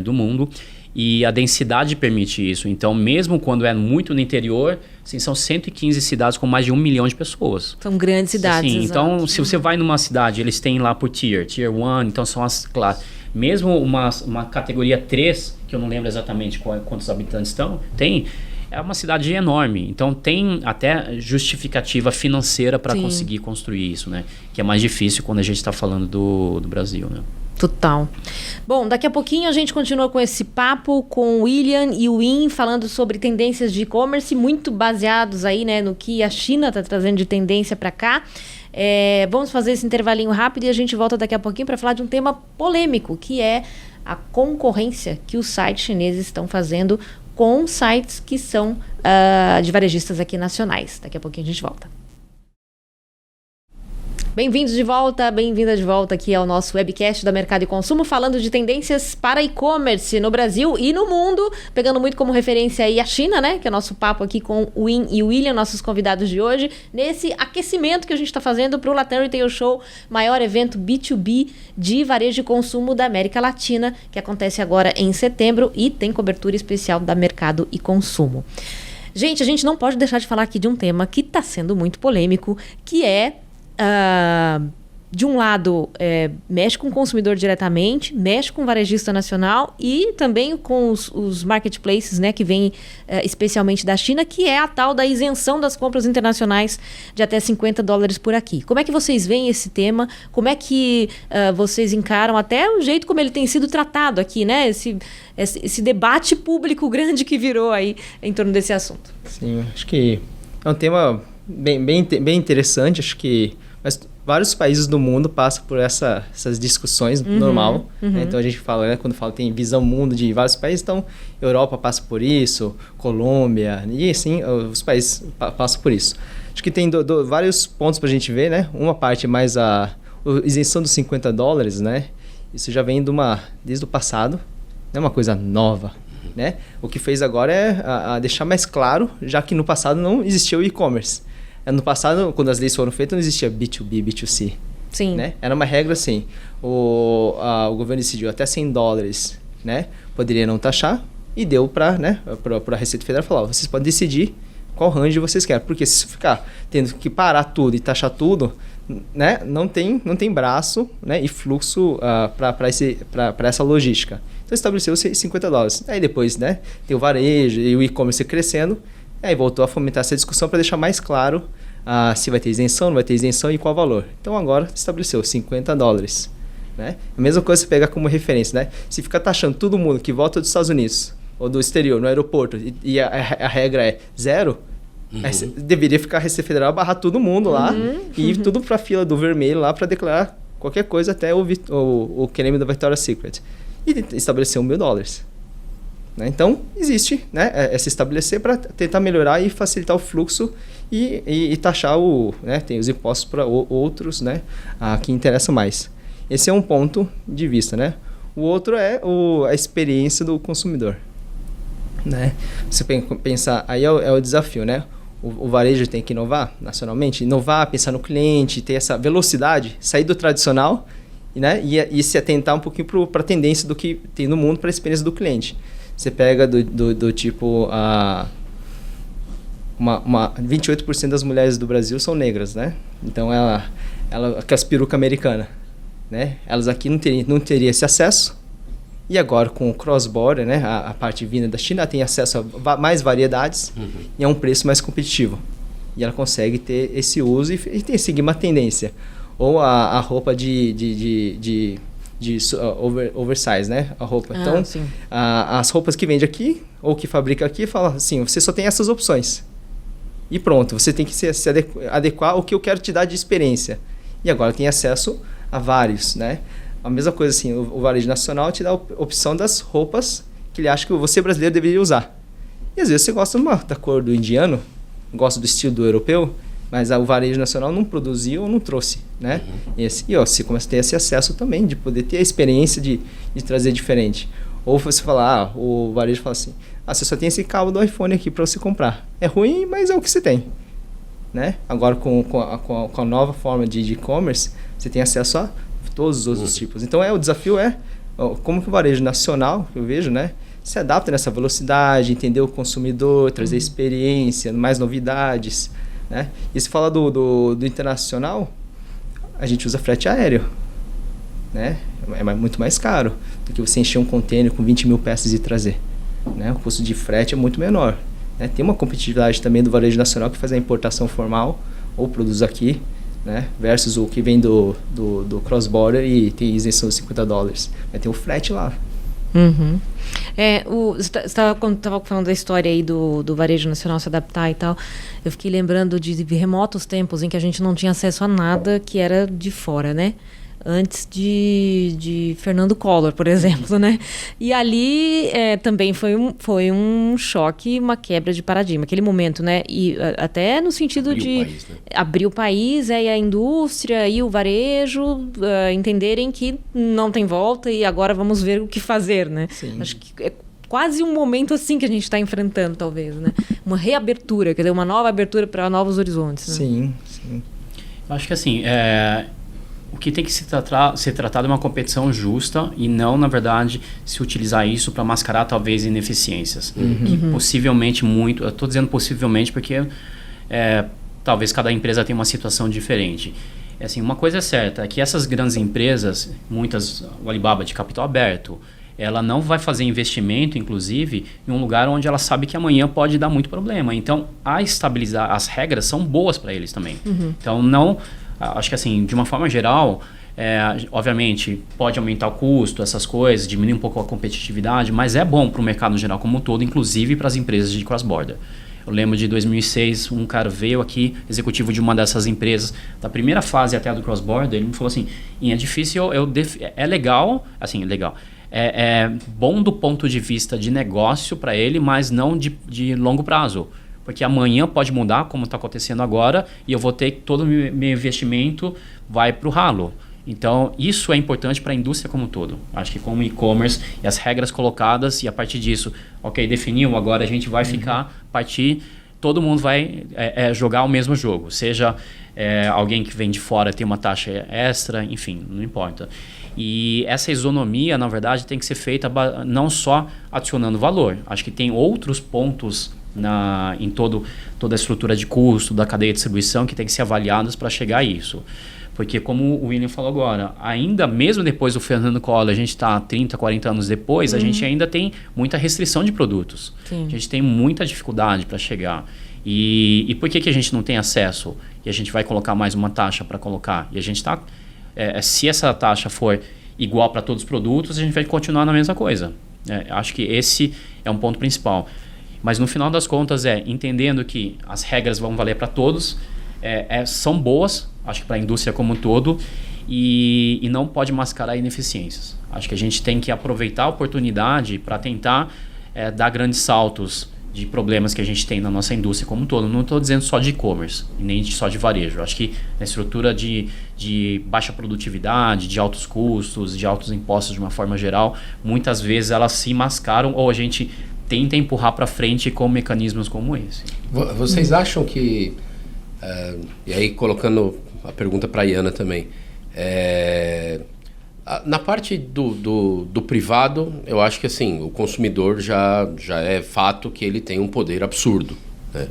Speaker 4: do mundo. E a densidade permite isso. Então, mesmo quando é muito no interior, assim, são 115 cidades com mais de 1 milhão de pessoas.
Speaker 1: São grandes cidades.
Speaker 4: Sim, então, se você vai numa cidade, eles têm lá por Tier 1, então são as classes. Mesmo uma categoria 3, que eu não lembro exatamente quantos habitantes tem, é uma cidade enorme. Então, tem até justificativa financeira para conseguir construir isso, né? Que é mais difícil quando a gente está falando do Brasil, né?
Speaker 1: Total. Bom, daqui a pouquinho a gente continua com esse papo com o William e o Win, falando sobre tendências de e-commerce, muito baseados aí, né, no que a China está trazendo de tendência para cá. Vamos fazer esse intervalinho rápido e a gente volta daqui a pouquinho para falar de um tema polêmico, que é a concorrência que os sites chineses estão fazendo com sites que são de varejistas aqui nacionais. Daqui a pouquinho a gente volta. Bem-vindos de volta, bem-vinda de volta aqui ao nosso webcast da Mercado e Consumo, falando de tendências para e-commerce no Brasil e no mundo, pegando muito como referência aí a China, né? Que é o nosso papo aqui com o Win e o William, nossos convidados de hoje, nesse aquecimento que a gente está fazendo para o Latam Retail Show, maior evento B2B de varejo e consumo da América Latina, que acontece agora em setembro e tem cobertura especial da Mercado e Consumo. Gente, a gente não pode deixar de falar aqui de um tema que está sendo muito polêmico, que é de um lado, mexe com o consumidor diretamente, mexe com o varejista nacional e também com os marketplaces, né, que vêm especialmente da China, que é a tal da isenção das compras internacionais de até $50 por aqui. Como é que vocês veem esse tema? Como é que vocês encaram até o jeito como ele tem sido tratado aqui, né? Esse debate público grande que virou aí em torno desse assunto.
Speaker 3: Sim, acho que é um tema bem interessante, acho que mas vários países do mundo passam por essas discussões normal. Né? Então a gente fala, né, quando fala tem visão mundo de vários países, então Europa passa por isso, Colômbia, e assim, os países passam por isso. Acho que tem vários pontos para a gente ver, né? Uma parte mais a isenção dos $50, né? Isso já vem desde o passado, não é uma coisa nova. Né? O que fez agora é deixar mais claro, já que no passado não existia o e-commerce. No passado, quando as leis foram feitas, não existia B2B, B2C.
Speaker 1: Sim.
Speaker 3: Né? Era uma regra assim, o governo decidiu até $100, né? Poderia não taxar e deu para, né, a Receita Federal falar, vocês podem decidir qual range vocês querem. Porque se ficar tendo que parar tudo e taxar tudo, né, não tem braço, né, e fluxo para essa logística. Então estabeleceu $50. Aí depois, né, tem o varejo e o e-commerce crescendo. Aí voltou a fomentar essa discussão para deixar mais claro se vai ter isenção, não vai ter isenção e qual valor. Então agora estabeleceu $50. Né? A mesma coisa você pega como referência. Né? Se ficar taxando todo mundo que volta dos Estados Unidos ou do exterior, no aeroporto, e a regra é 0, deveria ficar a Receita Federal barrar todo mundo lá e ir tudo para a fila do vermelho lá para declarar qualquer coisa até o creme da Victoria's Secret. E estabeleceu $1.000. Né? Então, existe, né, se estabelecer para tentar melhorar e facilitar o fluxo e taxar né, tem os impostos para outros, né, que interessam mais. Esse é um ponto de vista. Né? O outro é a experiência do consumidor. Né? Você pensar, aí é o desafio, né? O varejo tem que inovar nacionalmente, pensar no cliente, ter essa velocidade, sair do tradicional, né, e se atentar um pouquinho para a tendência do que tem no mundo, para a experiência do cliente. Você pega do tipo 28% das mulheres do Brasil são negras, né? Então aquelas perucas americanas, né? Elas aqui não teriam esse acesso. E agora com o cross-border, né? A parte vinda da China tem acesso a mais variedades e a um preço mais competitivo. E ela consegue ter esse uso e seguir uma tendência. Ou a roupa de oversize, né? A roupa. Então, as roupas que vende aqui, ou que fabrica aqui, fala assim, você só tem essas opções. E pronto, você tem que se adequar ao que eu quero te dar de experiência. E agora tem acesso a vários, né? A mesma coisa assim, o varejo nacional te dá a opção das roupas que ele acha que você brasileiro deveria usar. E às vezes você gosta da cor do indiano, gosta do estilo do europeu, mas o varejo nacional não produziu ou não trouxe, né? E você começa a ter esse acesso também, de poder ter a experiência de trazer diferente. Ou você falar, o varejo fala assim, você só tem esse cabo do iPhone aqui para você comprar. É ruim, mas é o que você tem. Né? Agora, com a nova forma de e-commerce, você tem acesso a todos os outros tipos. Então, o desafio é como que o varejo nacional, eu vejo, né, se adapta nessa velocidade, entender o consumidor, trazer experiência, mais novidades. Né? E se fala do internacional, a gente usa frete aéreo. Né? É muito mais caro do que você encher um container com 20 mil peças e trazer. Né? O custo de frete é muito menor. Né? Tem uma competitividade também do varejo nacional que faz a importação formal ou produz aqui, né? Versus o que vem do cross-border e tem isenção de $50. Mas tem o frete lá.
Speaker 1: Uhum. Quando estava falando da história aí do varejo nacional se adaptar e tal, eu fiquei lembrando de remotos tempos em que a gente não tinha acesso a nada que era de fora, né? Antes de Fernando Collor, por exemplo, né? E ali também foi um choque, uma quebra de paradigma, aquele momento, né? E até no sentido abrir o país, e a indústria e o varejo entenderem que não tem volta e agora vamos ver o que fazer, né?
Speaker 3: Sim.
Speaker 1: Acho que é quase um momento assim que a gente está enfrentando, talvez, né? Uma reabertura, quer dizer, uma nova abertura para novos horizontes. Né?
Speaker 3: Sim, sim.
Speaker 4: Eu acho que assim, o que tem que ser tratado é uma competição justa e não, na verdade, se utilizar isso para mascarar talvez ineficiências. Que possivelmente eu estou dizendo possivelmente porque talvez cada empresa tenha uma situação diferente. Assim, uma coisa é certa, é que essas grandes empresas, muitas, o Alibaba de capital aberto, ela não vai fazer investimento, inclusive, em um lugar onde ela sabe que amanhã pode dar muito problema. Então, as regras são boas para eles também. Então, não... Acho que assim, de uma forma geral, obviamente pode aumentar o custo, essas coisas, diminuir um pouco a competitividade, mas é bom para o mercado geral como um todo, inclusive para as empresas de cross-border. Eu lembro de 2006, um cara veio aqui, executivo de uma dessas empresas, da primeira fase até a do cross-border, ele me falou assim, é difícil, é legal, assim, legal, é bom do ponto de vista de negócio para ele, mas não de longo prazo. Porque amanhã pode mudar, como está acontecendo agora, e eu vou ter que todo o meu investimento vai para o ralo. Então, isso é importante para a indústria como um todo. Acho que como e-commerce e as regras colocadas, e a partir disso, ok, definiu, agora a gente vai todo mundo vai jogar o mesmo jogo. Seja alguém que vem de fora tem uma taxa extra, enfim, não importa. E essa isonomia, na verdade, tem que ser feita não só adicionando valor. Acho que tem outros pontos em toda a estrutura de custo da cadeia de distribuição que tem que ser avaliadas para chegar a isso. Porque como o William falou agora, ainda mesmo depois do Fernando Collor, a gente está 30, 40 anos depois, a gente ainda tem muita restrição de produtos. Sim. A gente tem muita dificuldade para chegar. E por que a gente não tem acesso? E a gente vai colocar mais uma taxa para colocar. E a gente está... se essa taxa for igual para todos os produtos, a gente vai continuar na mesma coisa. Acho que esse é um ponto principal. Mas no final das contas entendendo que as regras vão valer para todos, são boas, acho que para a indústria como um todo, e não pode mascarar ineficiências. Acho que a gente tem que aproveitar a oportunidade para tentar dar grandes saltos de problemas que a gente tem na nossa indústria como um todo. Não estou dizendo só de e-commerce, nem só de varejo. Acho que na estrutura de baixa produtividade, de altos custos, de altos impostos de uma forma geral, muitas vezes elas se mascaram ou a gente tenta empurrar para frente com mecanismos como esse.
Speaker 2: Vocês acham que... e aí colocando a pergunta para a Iana também, na parte do privado, eu acho que assim, o consumidor já é fato que ele tem um poder absurdo, né?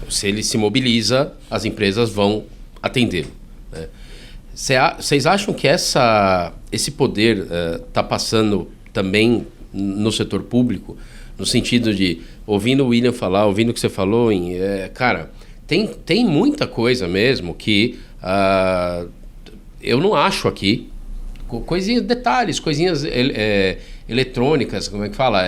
Speaker 2: Se ele se mobiliza, as empresas vão atendê-lo, né? Vocês acham que esse poder está passando também no setor público, no sentido de, ouvindo o William falar, ouvindo o que você falou, cara, tem muita coisa mesmo que eu não acho aqui, detalhes, coisinhas eletrônicas, como é que fala?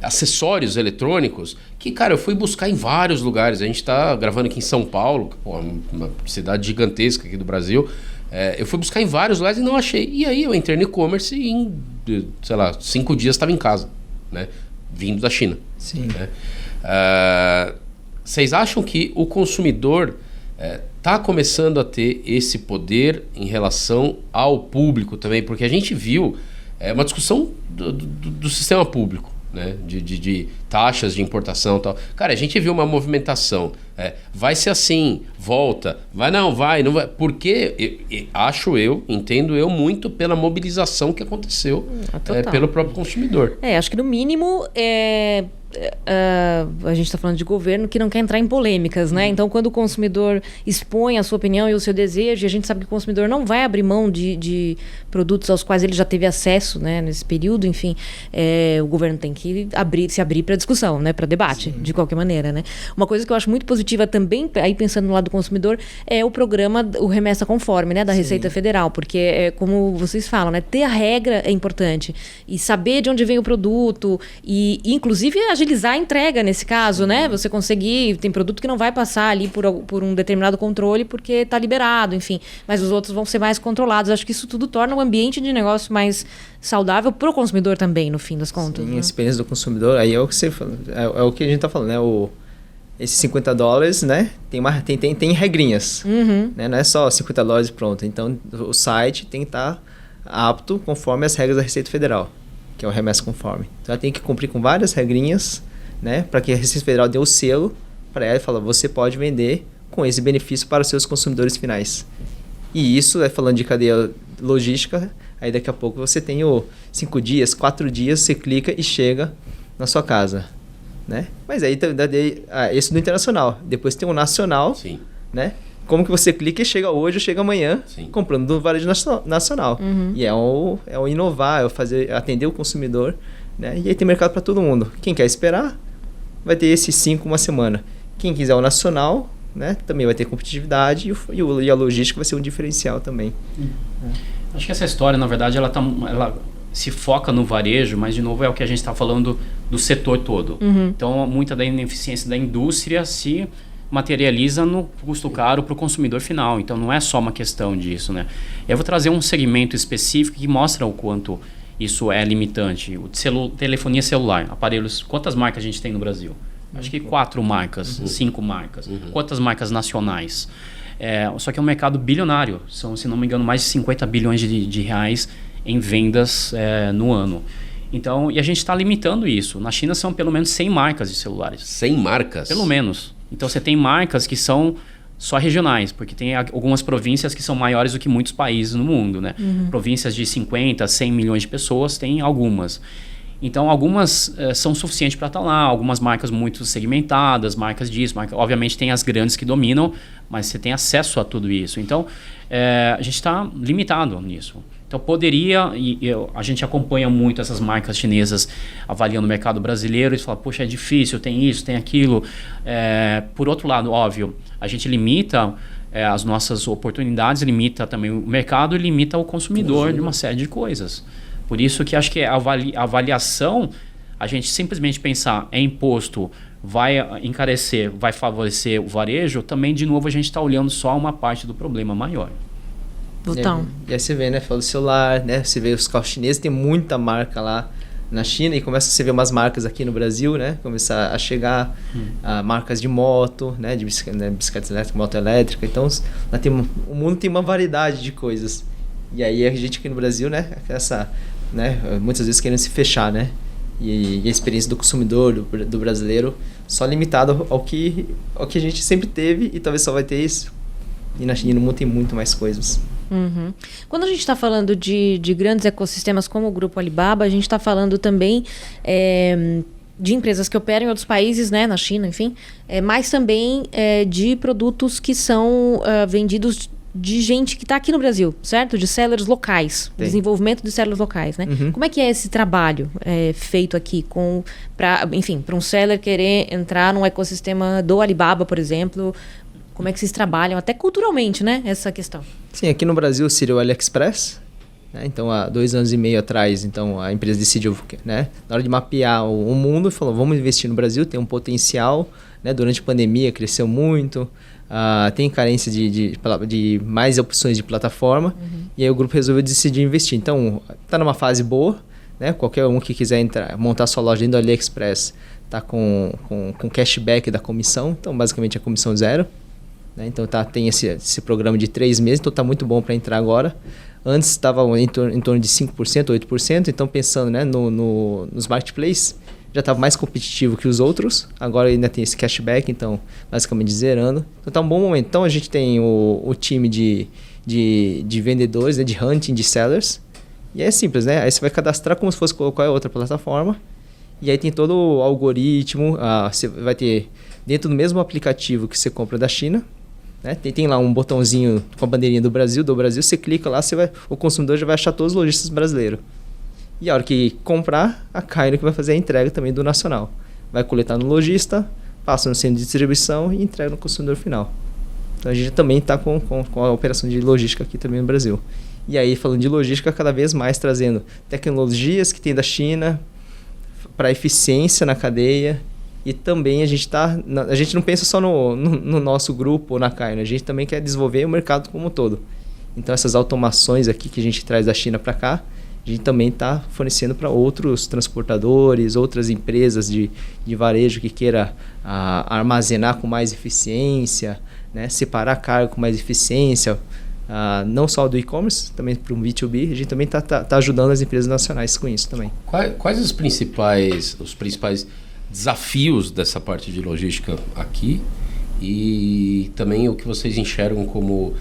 Speaker 2: Acessórios eletrônicos, que, cara, eu fui buscar em vários lugares. A gente está gravando aqui em São Paulo, uma cidade gigantesca aqui do Brasil. Eu fui buscar em vários lugares e não achei. E aí eu entrei no e-commerce e em, 5 dias estava em casa, né? Vindo da China.
Speaker 3: Sim.
Speaker 2: Né? Vocês acham que o consumidor está começando a ter esse poder em relação ao público também? Porque a gente viu uma discussão do sistema público, né? De taxas de importação e tal. Cara, a gente viu uma movimentação. Vai ser assim, volta, não vai. Porque entendo eu muito pela mobilização que aconteceu pelo próprio consumidor.
Speaker 1: Acho que no mínimo a gente está falando de governo que não quer entrar em polêmicas, né? Então, quando o consumidor expõe a sua opinião e o seu desejo, e a gente sabe que o consumidor não vai abrir mão de produtos aos quais ele já teve acesso, né? Nesse período, enfim, o governo tem que se abrir para discussão, né? Para debate, de qualquer maneira, né? Uma coisa que eu acho muito positiva também, aí pensando no lado do consumidor, é o programa, o Remessa Conforme, né? Da Receita Federal, porque como vocês falam, né? Ter a regra é importante e saber de onde vem o produto e inclusive agilizar a entrega nesse caso, né? Você conseguir, tem produto que não vai passar ali por um determinado controle porque está liberado, enfim, mas os outros vão ser mais controlados. Acho que isso tudo torna o ambiente de negócio mais saudável para o consumidor também, no fim das contas.
Speaker 3: Sim, a experiência do consumidor, aí é o que você fala, é o que a gente está falando, né? Esses $50, né? Tem regrinhas, né? Não é só $50 e pronto. Então, o site tem que estar apto conforme as regras da Receita Federal, que é o Remessa Conforme. Então, ela tem que cumprir com várias regrinhas, né? Para que a Receita Federal dê o selo para ela e fala, você pode vender com esse benefício para os seus consumidores finais. E isso, falando de cadeia logística, aí daqui a pouco você tem 5 dias, 4 dias, você clica e chega na sua casa, né? Mas aí esse do internacional. Depois tem o nacional,
Speaker 2: Sim.
Speaker 3: né? Como que você clica e chega hoje ou chega amanhã,
Speaker 2: Sim.
Speaker 3: comprando do varejo nacional. E é o inovar, atender o consumidor, né? E aí tem mercado para todo mundo. Quem quer esperar, vai ter esses 5 uma semana. Quem quiser o nacional, né? Também vai ter competitividade e a logística vai ser um diferencial também.
Speaker 4: Acho que essa história, na verdade, ela se foca no varejo, mas, de novo, é o que a gente está falando do setor todo. Então, muita da ineficiência da indústria se materializa no custo caro para o consumidor final. Então, não é só uma questão disso, né? Eu vou trazer um segmento específico que mostra o quanto isso é limitante. Telefonia celular, aparelhos. Quantas marcas a gente tem no Brasil? Acho que 4 marcas, 5 marcas. Quantas marcas nacionais? Só que é um mercado bilionário. São, se não me engano, mais de 50 bilhões de reais em vendas no ano. Então, e a gente está limitando isso. Na China são pelo menos 100 marcas de celulares.
Speaker 2: 100 marcas?
Speaker 4: Pelo menos. Então, você tem marcas que são só regionais, porque tem algumas províncias que são maiores do que muitos países no mundo, né? Províncias de 50, 100 milhões de pessoas, tem algumas. Então, algumas são suficientes para estar lá, algumas marcas muito segmentadas, marcas disso, obviamente tem as grandes que dominam, mas você tem acesso a tudo isso. Então, a gente está limitado nisso. Então, poderia, a gente acompanha muito essas marcas chinesas avaliando o mercado brasileiro e fala, poxa, é difícil, tem isso, tem aquilo. Por outro lado, óbvio, a gente limita as nossas oportunidades, limita também o mercado e limita o consumidor de uma série de coisas. Por isso que acho que a avaliação, a gente simplesmente pensar é imposto, vai encarecer, vai favorecer o varejo, também, de novo, a gente está olhando só uma parte do problema maior.
Speaker 1: Botão.
Speaker 3: E aí você vê, né? Fala do celular, né? Você vê os carros chineses, tem muita marca lá na China e começa a você ver umas marcas aqui no Brasil, né? Começar a chegar marcas de moto, né? De bicicleta elétrica, moto elétrica. Então, o mundo tem uma variedade de coisas. E aí a gente aqui no Brasil, né? Muitas vezes querendo se fechar, né? E a experiência do consumidor, do brasileiro, só limitado ao que a gente sempre teve e talvez só vai ter isso. E no mundo tem muito mais coisas.
Speaker 1: Quando a gente está falando de grandes ecossistemas como o Grupo Alibaba, a gente está falando também de empresas que operam em outros países, né, na China, enfim, mas também de produtos que são vendidos de gente que está aqui no Brasil, certo? De sellers locais, desenvolvimento de sellers locais, né? Como é que é esse trabalho feito aqui para um seller querer entrar num ecossistema do Alibaba, por exemplo? Como é que vocês trabalham, até culturalmente, né, essa questão?
Speaker 3: Sim, aqui no Brasil seria o AliExpress, né? Então, há 2 anos e meio atrás, então, a empresa decidiu, né, na hora de mapear o mundo, falou, vamos investir no Brasil, tem um potencial, né? Durante a pandemia cresceu muito, tem carência de mais opções de plataforma, e aí o grupo resolveu decidir investir. Então, está numa fase boa, né? Qualquer um que quiser montar sua loja dentro do AliExpress está com cashback da comissão, então basicamente a comissão 0. Né? Então tem esse programa de 3 meses, então está muito bom para entrar agora. Antes estava em torno de 5%, 8%, então pensando, né, nos marketplaces, já estava mais competitivo que os outros, agora ainda tem esse cashback, então basicamente zerando. Então está um bom momento. Então a gente tem o time de vendedores, né, de hunting, de sellers, e é simples, né? Aí você vai cadastrar como se fosse qualquer outra plataforma, E aí tem todo o algoritmo, você vai ter dentro do mesmo aplicativo que você compra da China, né? Tem lá um botãozinho com a bandeirinha do Brasil, você clica lá, o consumidor já vai achar todos os lojistas brasileiros. E a hora que comprar, a Kaino que vai fazer a entrega também do nacional. Vai coletar no lojista, passa no centro de distribuição e entrega no consumidor final. Então a gente também está com a operação de logística aqui também no Brasil. E aí, falando de logística, cada vez mais trazendo tecnologias que tem da China para eficiência na cadeia. E também a gente não pensa só no nosso grupo ou na Kaino, a gente também quer desenvolver o mercado como um todo. Então essas automações aqui que a gente traz da China para cá, a gente também está fornecendo para outros transportadores, outras empresas de varejo que queira armazenar com mais eficiência, né? Separar carga com mais eficiência, não só do e-commerce, também para o B2B, a gente também está ajudando as empresas nacionais com isso também.
Speaker 2: Quais os principais desafios dessa parte de logística aqui e também o que vocês enxergam como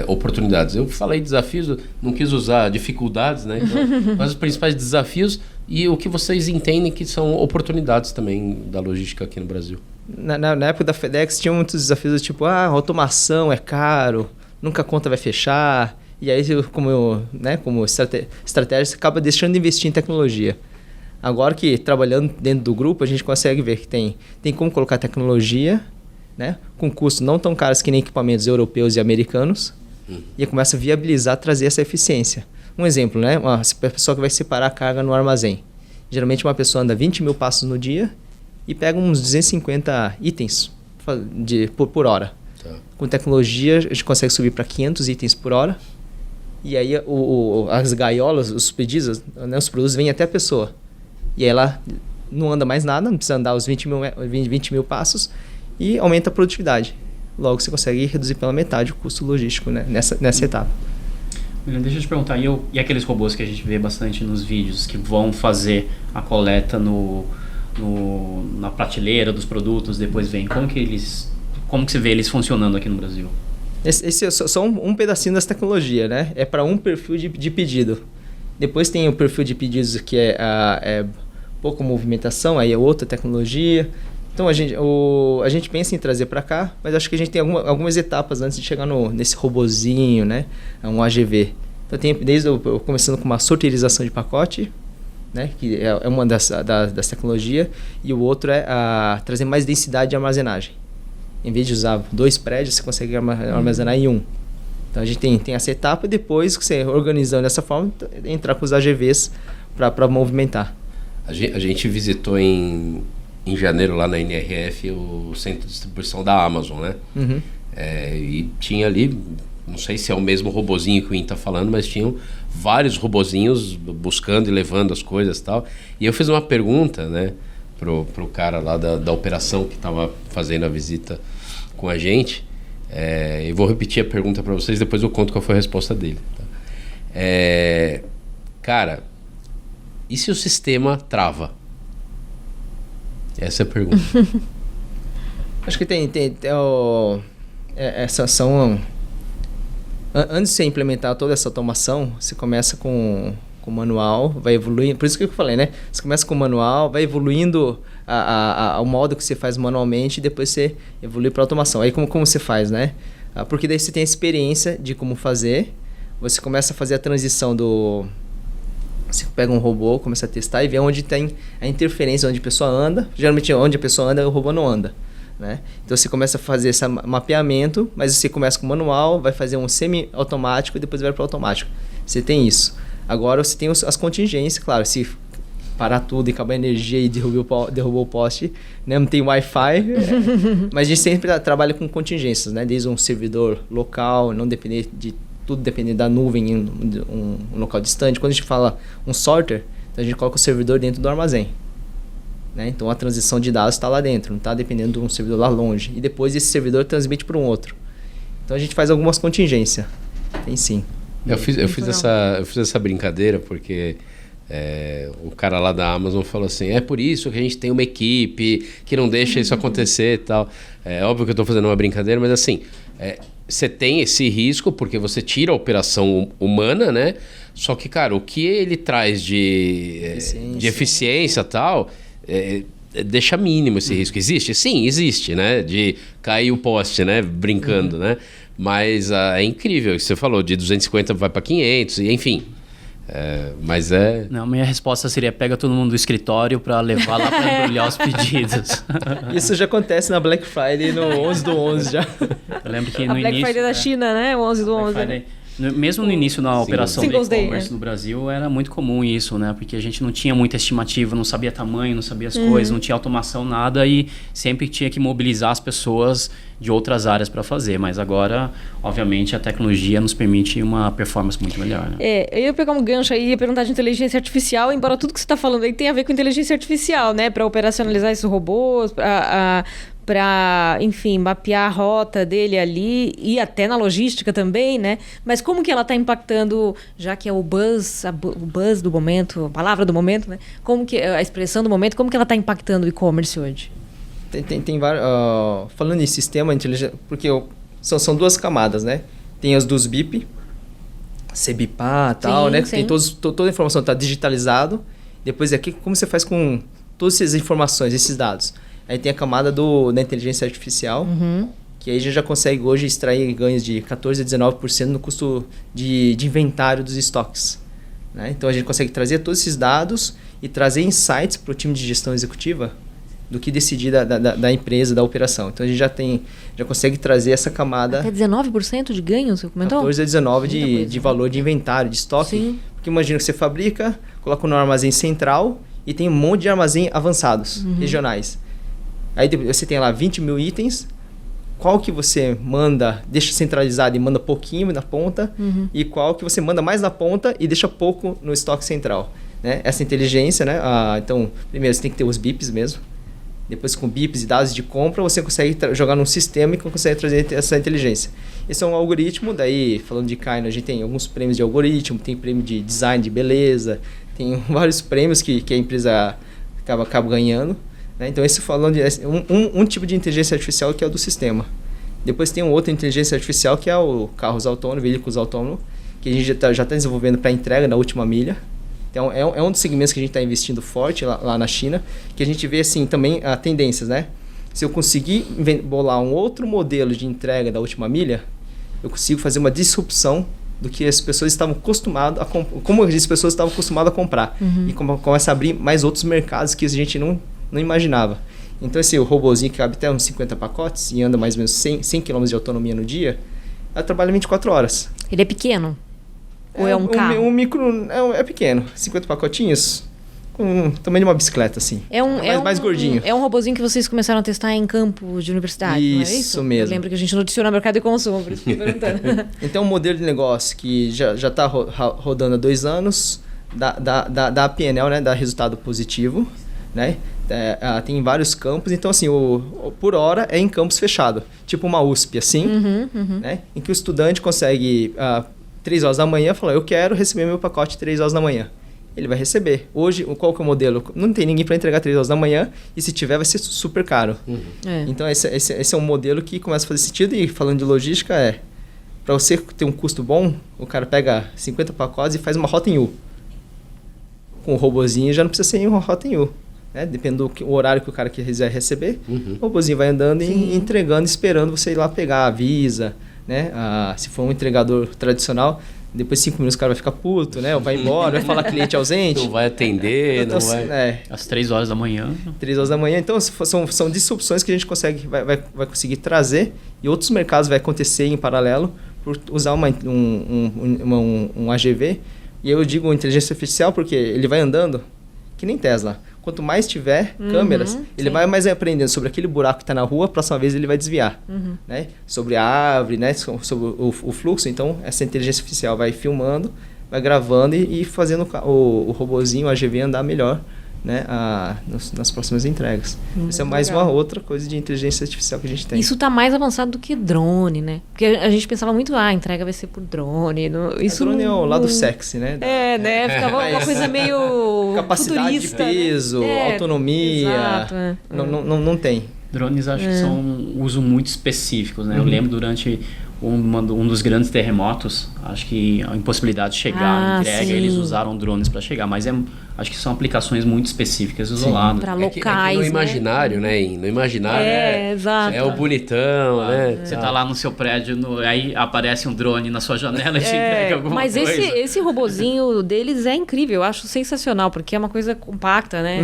Speaker 2: oportunidades? Eu falei desafios, não quis usar dificuldades, né? Então, quais os principais desafios e o que vocês entendem que são oportunidades também da logística aqui no Brasil?
Speaker 3: Na época da FedEx tinha muitos desafios tipo, automação é caro, nunca a conta vai fechar, e aí como estratégia você acaba deixando de investir em tecnologia. Agora que trabalhando dentro do grupo, a gente consegue ver que tem como colocar tecnologia, né, com custos não tão caros que nem equipamentos europeus e americanos, e começa a viabilizar, trazer essa eficiência. Um exemplo, né, uma pessoa que vai separar a carga no armazém. Geralmente uma pessoa anda 20 mil passos no dia e pega uns 250 itens por hora. Tá. Com tecnologia, a gente consegue subir para 500 itens por hora, e aí as gaiolas, os pedidos, né, os produtos vêm até a pessoa. E aí ela não anda mais nada, não precisa andar os 20 mil passos e aumenta a produtividade. Logo você consegue reduzir pela metade o custo logístico, né, nessa etapa.
Speaker 4: Deixa eu te perguntar, e aqueles robôs que a gente vê bastante nos vídeos que vão fazer a coleta na prateleira dos produtos, depois vem, como que você vê eles funcionando aqui no Brasil?
Speaker 3: Esse é só um pedacinho dessa tecnologia, né? É para um perfil de pedido. Depois tem o perfil de pedidos que é pouca movimentação, aí é outra tecnologia. Então a gente pensa em trazer para cá, mas acho que a gente tem algumas etapas antes de chegar nesse robozinho, né? Um AGV. Então tem começando com uma sorteirização de pacote, né? Que é uma das tecnologias, e o outro é trazer mais densidade de armazenagem. Em vez de usar 2 prédios, você consegue armazenar em um. Então a gente tem essa etapa e depois que você organizando dessa forma, entrar com os AGVs para movimentar.
Speaker 2: A gente visitou em janeiro lá na NRF o centro de distribuição da Amazon, né? Uhum. E tinha ali, não sei se é o mesmo robozinho que o Ian está falando, mas tinham vários robozinhos buscando e levando as coisas e tal. E eu fiz uma pergunta, né, pro cara lá da operação que estava fazendo a visita com a gente. Eu vou repetir a pergunta para vocês, depois eu conto qual foi a resposta dele. Tá? Cara, e se o sistema trava? Essa é a pergunta.
Speaker 3: Acho que tem essa ação. Antes de você implementar toda essa automação, você começa com manual, vai evoluindo. Por isso que eu falei, né? Você começa com o manual, vai evoluindo o modo que você faz manualmente e depois você evolui para automação. Aí como você faz, né? Porque daí você tem a experiência de como fazer, você começa a fazer a transição você pega um robô, começa a testar e vê onde tem a interferência, onde a pessoa anda. Geralmente onde a pessoa anda, o robô não anda, né? Então você começa a fazer esse mapeamento, mas você começa com manual, vai fazer um semi-automático e depois vai para o automático. Você tem isso. Agora você tem as contingências, claro, se parar tudo e acabar a energia e derrubou o poste, né? Não tem Wi-Fi, mas a gente sempre trabalha com contingências, né? Desde um servidor local, não depender de tudo, depender da nuvem em um local distante. Quando a gente fala um sorter, então a gente coloca o servidor dentro do armazém, né? Então a transição de dados está lá dentro, não está dependendo de um servidor lá longe. E depois esse servidor transmite para um outro. Então a gente faz algumas contingências, tem sim.
Speaker 2: Eu fiz essa brincadeira porque o cara lá da Amazon falou assim, é por isso que a gente tem uma equipe que não deixa isso acontecer e tal. É óbvio que eu estou fazendo uma brincadeira, mas assim, você tem esse risco porque você tira a operação humana, né? Só que, cara, o que ele traz de eficiência e tal, deixa mínimo esse risco. Existe? Sim, existe, né? De cair o poste, né? Brincando, né? Mas é incrível o que você falou, de 250 vai para 500, e enfim. Mas
Speaker 4: Não, minha resposta seria: pega todo mundo do escritório para levar lá para embrulhar os pedidos.
Speaker 3: Isso já acontece na Black Friday no 11/11 já.
Speaker 4: Eu lembro que
Speaker 1: A
Speaker 4: no
Speaker 1: Black
Speaker 4: início...
Speaker 1: Friday da China, né? O 11/11.
Speaker 4: Black Friday, mesmo no início da operação de
Speaker 1: Singles Day,
Speaker 4: e-commerce no Brasil, era muito comum isso, né? Porque a gente não tinha muita estimativa, não sabia tamanho, não sabia as coisas, não tinha automação, nada, e sempre tinha que mobilizar as pessoas de outras áreas para fazer. Mas agora, obviamente, a tecnologia nos permite uma performance muito melhor, né?
Speaker 1: Eu ia pegar um gancho aí e ia perguntar de inteligência artificial, embora tudo que você está falando aí tem a ver com inteligência artificial, né? Para operacionalizar esses robôs, para, enfim, mapear a rota dele ali e até na logística também, né? Mas como que ela está impactando, já que é o buzz do momento, a palavra do momento, né? Como que a expressão do momento, como que ela está impactando o e-commerce hoje?
Speaker 3: Tem vários... falando em sistema inteligente... Porque são duas camadas, né? Tem as dos BIP, CBIPA e tal, né?
Speaker 1: Sim.
Speaker 3: Tem toda a informação está digitalizado. Depois aqui, como você faz com todas essas informações, esses dados? Aí tem a camada da inteligência artificial, que aí a gente já consegue hoje extrair ganhos de 14% a 19% no custo de inventário dos estoques. Né? Então a gente consegue trazer todos esses dados e trazer insights para o time de gestão executiva do que decidir da empresa, da operação. Então a gente já consegue trazer essa camada...
Speaker 1: Até 19% de ganho, você comentou?
Speaker 3: 14% a 19% de valor de inventário, de estoque.
Speaker 1: Sim.
Speaker 3: Porque imagina que você fabrica, coloca no armazém central e tem um monte de armazém avançados, regionais. Aí você tem lá 20 mil itens, qual que você manda, deixa centralizado e manda pouquinho na ponta, e qual que você manda mais na ponta e deixa pouco no estoque central. Né? Essa inteligência, né? Então, primeiro você tem que ter os BIPs mesmo, depois com BIPs e dados de compra, você consegue jogar num sistema e consegue trazer essa inteligência. Esse é um algoritmo, daí, falando de Kaino, a gente tem alguns prêmios de algoritmo, tem prêmio de design, de beleza, tem vários prêmios que a empresa acaba ganhando. Né? Então, esse falando de um tipo de inteligência artificial que é o do sistema. Depois tem outra inteligência artificial que é o carros autônomos, veículos autônomos, que a gente já está desenvolvendo para entrega na última milha. Então, é um dos segmentos que a gente está investindo forte lá na China, que a gente vê assim também tendências, né? Se eu conseguir bolar um outro modelo de entrega da última milha, eu consigo fazer uma disrupção do que as pessoas estavam acostumadas a comprar. E começa a abrir mais outros mercados que a gente não imaginava. Então, esse robozinho que cabe até uns 50 pacotes e anda mais ou menos 100 km de autonomia no dia, ela trabalha 24 horas.
Speaker 1: Ele é pequeno? Ou é um carro?
Speaker 3: Um micro é pequeno, 50 pacotinhos, com o tamanho de uma bicicleta, assim. Mais gordinho.
Speaker 1: É um robozinho que vocês começaram a testar em campos de universidade, não é isso?
Speaker 3: Isso mesmo.
Speaker 1: Eu lembro que a gente noticiou no mercado de consumo, por isso que eu estou perguntando.
Speaker 3: Então, um modelo de negócio que já está rodando há 2 anos, dá PNL, né? Dá resultado positivo, né? Tem vários campos, então assim, por hora é em campus fechado, tipo uma USP assim, né? Em que o estudante consegue 3 horas da manhã falar, eu quero receber meu pacote 3 horas da manhã. Ele vai receber. Hoje, qual que é o modelo? Não tem ninguém para entregar 3 horas da manhã e se tiver vai ser super caro. Então esse é um modelo que começa a fazer sentido e falando de logística para você ter um custo bom, o cara pega 50 pacotes e faz uma rota em U. Com o robozinho já não precisa ser uma rota em U. Né? Depende do horário que o cara quiser receber, o robozinho vai andando e entregando, esperando você ir lá pegar, avisa, né? Se for um entregador tradicional, depois de 5 minutos o cara vai ficar puto, né? Ou vai embora, vai falar cliente ausente.
Speaker 2: Não vai atender,
Speaker 3: então,
Speaker 2: não vai...
Speaker 4: Às 3 horas da manhã.
Speaker 3: 3 horas da manhã. Então, são disrupções que a gente vai conseguir trazer e outros mercados vai acontecer em paralelo por usar um AGV. E eu digo inteligência artificial porque ele vai andando que nem Tesla. Quanto mais tiver câmeras, ele vai mais aprendendo sobre aquele buraco que está na rua, a próxima vez ele vai desviar. Né? Sobre a árvore, né? Sobre o fluxo. Então, essa inteligência artificial vai filmando, vai gravando e fazendo o robozinho, o AGV, andar melhor, né? Nas próximas entregas. Isso é mais uma outra coisa de inteligência artificial que a gente tem.
Speaker 1: Isso está mais avançado do que drone, né? Porque a gente pensava muito, a entrega vai ser por drone. Isso
Speaker 3: drone é o lado sexy, né?
Speaker 1: Né? Ficava uma coisa meio
Speaker 3: capacidade
Speaker 1: futurista,
Speaker 3: de peso,
Speaker 1: né?
Speaker 3: autonomia.
Speaker 1: Exato,
Speaker 3: Não tem.
Speaker 4: Drones acho que são um uso muito específico, né? Eu lembro durante um dos grandes terremotos Acho que a impossibilidade de chegar, a entrega,
Speaker 1: sim.
Speaker 4: eles usaram drones para chegar, mas acho que são aplicações muito específicas, isoladas.
Speaker 1: Para
Speaker 2: É que
Speaker 1: locais,
Speaker 2: no
Speaker 1: né?
Speaker 2: imaginário, né? No imaginário
Speaker 1: exato.
Speaker 2: é o bonitão, né?
Speaker 4: Você tá lá no seu prédio, aí aparece um drone na sua janela e te entrega alguma
Speaker 1: mas
Speaker 4: coisa.
Speaker 1: esse robozinho deles é incrível, eu acho sensacional, porque é uma coisa compacta, né?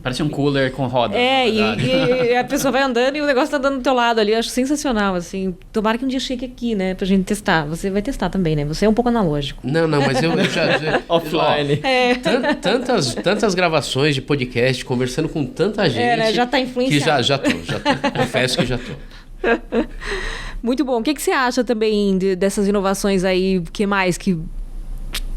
Speaker 4: Parece um cooler com roda.
Speaker 1: E a pessoa vai andando e o negócio tá dando do teu lado ali, eu acho sensacional, assim. Tomara que um dia chegue aqui, né, pra gente testar. Você vai testar também, né? Você é um pouco analógico.
Speaker 2: Não, mas eu já
Speaker 3: Offline.
Speaker 2: tantas gravações de podcast, conversando com tanta gente.
Speaker 1: né? Já tá influenciado.
Speaker 2: Que já tô. Confesso que já tô.
Speaker 1: Muito bom. O que você acha também dessas inovações aí? O que mais que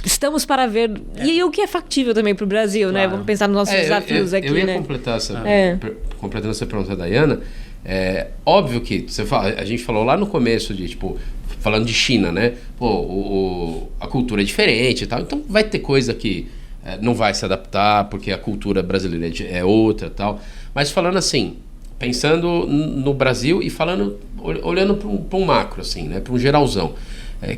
Speaker 1: estamos para ver? E o que é factível também para o Brasil, né? Vamos pensar nos nossos desafios aqui,
Speaker 2: eu ia
Speaker 1: né?
Speaker 2: completando essa pergunta da Diana. Óbvio que a gente falou lá no começo de, tipo, falando de China, né? Pô, a cultura é diferente e tal, então vai ter coisa que não vai se adaptar porque a cultura brasileira é outra e tal. Mas falando assim, pensando no Brasil e olhando para um macro, assim, né? Para um geralzão.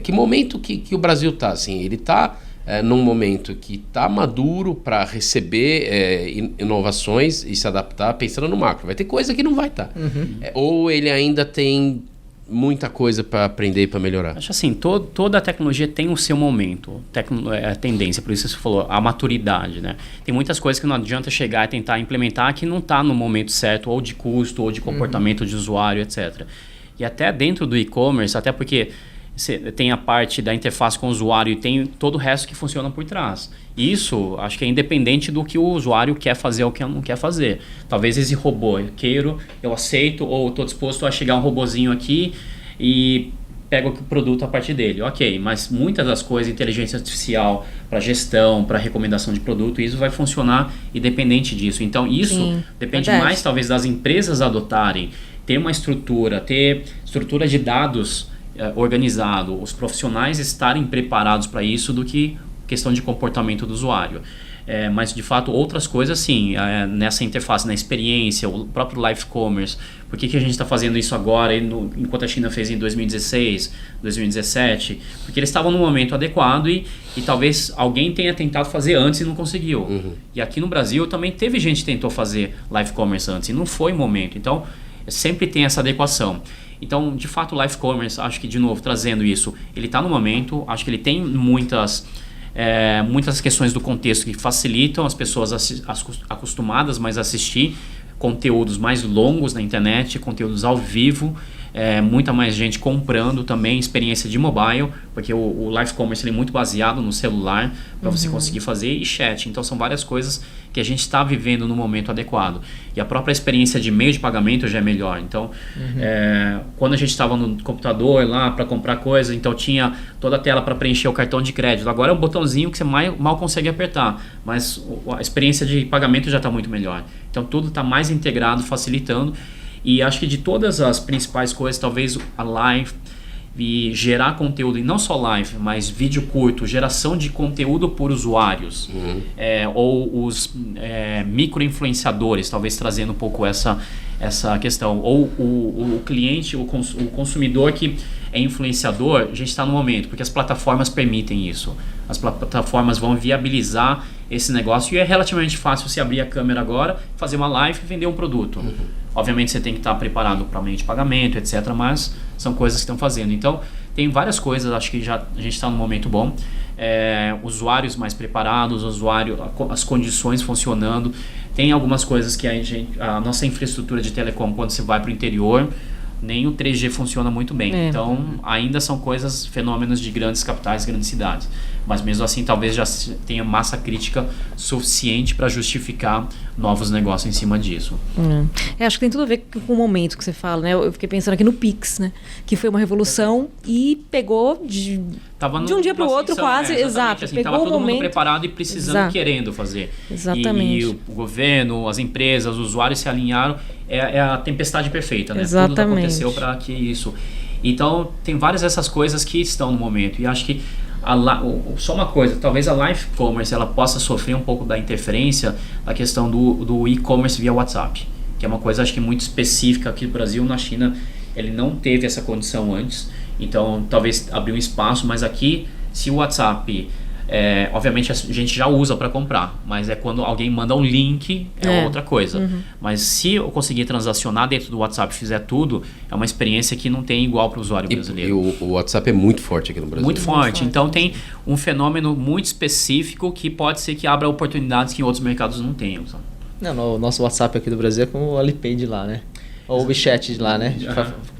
Speaker 2: Que momento que o Brasil está, assim? Ele está num momento que está maduro para receber inovações e se adaptar pensando no macro. Vai ter coisa que não vai estar. Ou ele ainda tem muita coisa para aprender e para melhorar?
Speaker 4: Acho assim, toda a tecnologia tem o seu momento, a tendência, por isso você falou, a maturidade, né? Tem muitas coisas que não adianta chegar e tentar implementar que não está no momento certo, ou de custo, ou de comportamento de usuário, etc. E até dentro do e-commerce, até porque você tem a parte da interface com o usuário e tem todo o resto que funciona por trás. Isso, acho que é independente do que o usuário quer fazer ou que não quer fazer. Talvez esse robô, eu aceito, ou estou disposto a chegar um robozinho aqui e pego o produto a partir dele. Ok, mas muitas das coisas, inteligência artificial para gestão, para recomendação de produto, isso vai funcionar independente disso. Então, isso depende mais, talvez, das empresas adotarem, ter uma estrutura, ter estrutura de dados organizado, os profissionais estarem preparados para isso do que questão de comportamento do usuário. Mas, de fato, outras coisas, sim, nessa interface, na experiência, o próprio live commerce. Por que a gente está fazendo isso agora, enquanto a China fez em 2016, 2017? Porque eles estavam no momento adequado e talvez alguém tenha tentado fazer antes e não conseguiu. E aqui no Brasil também teve gente que tentou fazer live commerce antes e não foi o momento. Então, sempre tem essa adequação. Então, de fato, o live commerce, acho que, de novo, trazendo isso, ele está no momento, acho que ele tem muitas questões do contexto que facilitam as pessoas acostumadas mais a assistir conteúdos mais longos na internet, conteúdos ao vivo, muita mais gente comprando também, experiência de mobile, porque o live commerce ele é muito baseado no celular para você conseguir fazer, e chat. Então são várias coisas que a gente está vivendo no momento adequado. E a própria experiência de meio de pagamento já é melhor. Então, quando a gente estava no computador lá para comprar coisa, então tinha toda a tela para preencher o cartão de crédito. Agora é um botãozinho que você mal consegue apertar, mas a experiência de pagamento já está muito melhor. Então tudo está mais integrado, facilitando. E acho que de todas as principais coisas, talvez a live e gerar conteúdo, e não só live, mas vídeo curto, geração de conteúdo por usuários, ou os micro-influenciadores, talvez trazendo um pouco essa questão, ou o cliente, o consumidor que é influenciador, a gente está no momento, porque as plataformas permitem isso. As plataformas vão viabilizar esse negócio e é relativamente fácil você abrir a câmera agora, fazer uma live e vender um produto. Obviamente você tem que estar preparado para meio de pagamento, etc. Mas são coisas que estão fazendo. Então, tem várias coisas, acho que a gente está num momento bom. Usuários mais preparados, as condições funcionando. Tem algumas coisas que a nossa infraestrutura de telecom, quando você vai para o interior, nem o 3G funciona muito bem. Então, ainda são fenômenos de grandes capitais, grandes cidades. Mas mesmo assim, talvez já tenha massa crítica suficiente para justificar novos negócios em cima disso.
Speaker 1: Acho que tem tudo a ver com o momento que você fala, né? Eu fiquei pensando aqui no Pix, né? Que foi uma revolução e pegou de um dia para o outro quase, exato.
Speaker 4: Assim,
Speaker 1: pegou
Speaker 4: tava
Speaker 1: o
Speaker 4: todo
Speaker 1: momento
Speaker 4: mundo preparado e precisando, querendo fazer.
Speaker 1: Exatamente.
Speaker 4: E o governo, as empresas, os usuários se alinharam. É a tempestade perfeita, né?
Speaker 1: Exatamente.
Speaker 4: Tudo aconteceu para que isso. Então, tem várias dessas coisas que estão no momento. E acho que só uma coisa, talvez a live commerce ela possa sofrer um pouco da interferência da questão do e-commerce via WhatsApp, que é uma coisa acho que muito específica aqui no Brasil. Na China ele não teve essa condição antes, Então, talvez abrir um espaço, mas aqui, se o WhatsApp... obviamente a gente já usa para comprar, mas é quando alguém manda um link, outra coisa. Mas se eu conseguir transacionar dentro do WhatsApp e fizer tudo, é uma experiência que não tem igual para o usuário brasileiro.
Speaker 2: E o WhatsApp é muito forte aqui no Brasil.
Speaker 4: Muito forte. Então tem um fenômeno muito específico que pode ser que abra oportunidades que em outros mercados não tenham. Sabe?
Speaker 3: Não, o nosso WhatsApp aqui do Brasil é como o Alipay de lá, né? Ou o WeChat de lá, né?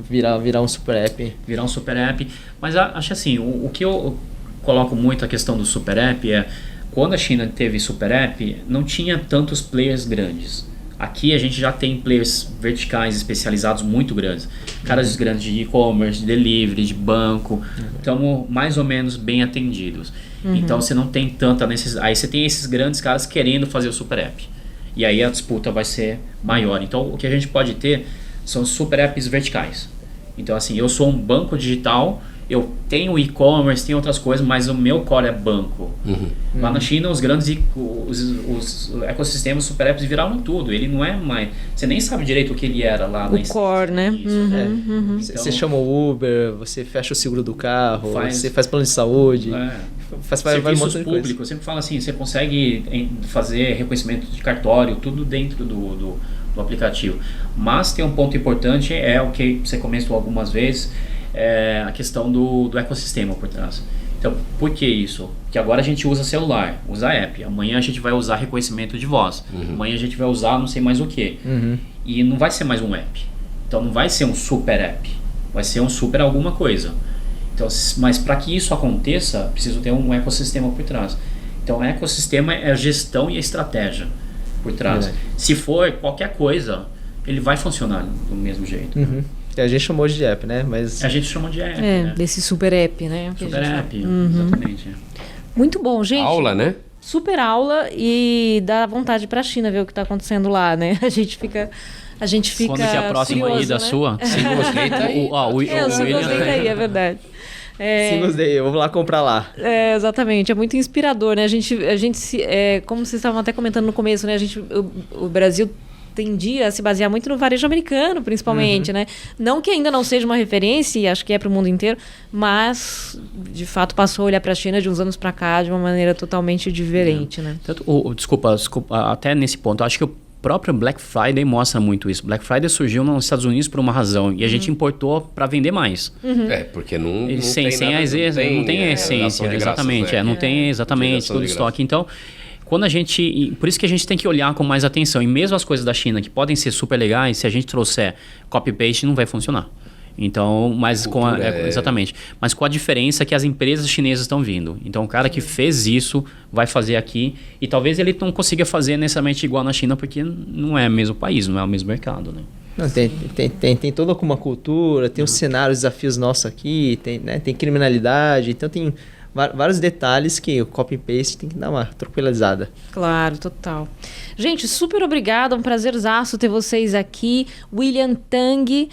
Speaker 3: Virar um super app.
Speaker 4: Virar um super app. Mas acho assim, o que eu coloco muito a questão do super app quando a China teve super app, não tinha tantos players grandes. Aqui a gente já tem players verticais especializados muito grandes. Caras grandes de e-commerce, de delivery, de banco. Estamos mais ou menos bem atendidos. Então você não tem tanta necessidade. Aí você tem esses grandes caras querendo fazer o super app. E aí a disputa vai ser maior. Então o que a gente pode ter são super apps verticais. Então assim, eu sou um banco digital, eu tenho e-commerce, tenho outras coisas, mas o meu core é banco. Lá na China, os grandes os ecossistemas super apps viraram tudo. Ele não é mais... Você nem sabe direito o que ele era lá.
Speaker 1: O core, né?
Speaker 4: Então,
Speaker 3: você chama o Uber, você fecha o seguro do carro, você faz plano de saúde, faz
Speaker 4: serviços
Speaker 3: um monte de
Speaker 4: públicos. Eu sempre falo assim, você consegue fazer reconhecimento de cartório, tudo dentro do aplicativo. Mas tem um ponto importante, é o que você comentou algumas vezes, a questão do ecossistema por trás. Então, por que isso? Porque agora a gente usa celular, usa app. Amanhã a gente vai usar reconhecimento de voz. Amanhã a gente vai usar não sei mais o que. E não vai ser mais um app. Então não vai ser um super app. Vai ser um super alguma coisa. Então, mas para que isso aconteça, preciso ter um ecossistema por trás. Então, o ecossistema é a gestão e a estratégia por trás. Se for qualquer coisa, ele vai funcionar do mesmo jeito.
Speaker 3: A gente chamou de app, né? Mas
Speaker 4: a gente chama de app, né?
Speaker 1: Desse super app, né?
Speaker 4: Super app, exatamente.
Speaker 1: Muito bom, gente.
Speaker 2: Aula, né?
Speaker 1: Super aula e dá vontade pra China ver o que tá acontecendo lá, né? A gente fica
Speaker 4: Quando que é a próxima
Speaker 1: curioso,
Speaker 4: ida
Speaker 1: né?
Speaker 4: sua?
Speaker 2: Singles Day tá aí.
Speaker 1: O Singles Day tá aí, é verdade.
Speaker 3: Singles Day, eu vou lá comprar lá.
Speaker 1: Exatamente, é muito inspirador, né? A gente como vocês estavam até comentando no começo, né? O Brasil tendia a se basear muito no varejo americano, principalmente, né? Não que ainda não seja uma referência, e acho que é para o mundo inteiro, mas, de fato, passou a olhar para a China de uns anos para cá de uma maneira totalmente diferente, né?
Speaker 4: Tanto, desculpa, até nesse ponto, eu acho que o próprio Black Friday mostra muito isso. Black Friday surgiu nos Estados Unidos por uma razão, e a gente importou para vender mais.
Speaker 2: Porque não tem
Speaker 4: sem
Speaker 2: nada,
Speaker 4: a essência, exatamente. Não tem exatamente todo o estoque. Então, por isso que a gente tem que olhar com mais atenção. E mesmo as coisas da China que podem ser super legais, se a gente trouxer copy-paste, não vai funcionar. Então, mas exatamente. Mas com a diferença que as empresas chinesas estão vindo. Então, o cara que fez isso vai fazer aqui. E talvez ele não consiga fazer necessariamente igual na China, porque não é o mesmo país, não é o mesmo mercado, né?
Speaker 3: Não, tem toda uma cultura, tem os cenários, desafios nossos aqui, tem criminalidade, então tem vários detalhes que o copy-paste tem que dar uma tranquilizada.
Speaker 1: Claro, total. Gente, super obrigada, um prazerzaço ter vocês aqui. William Tang,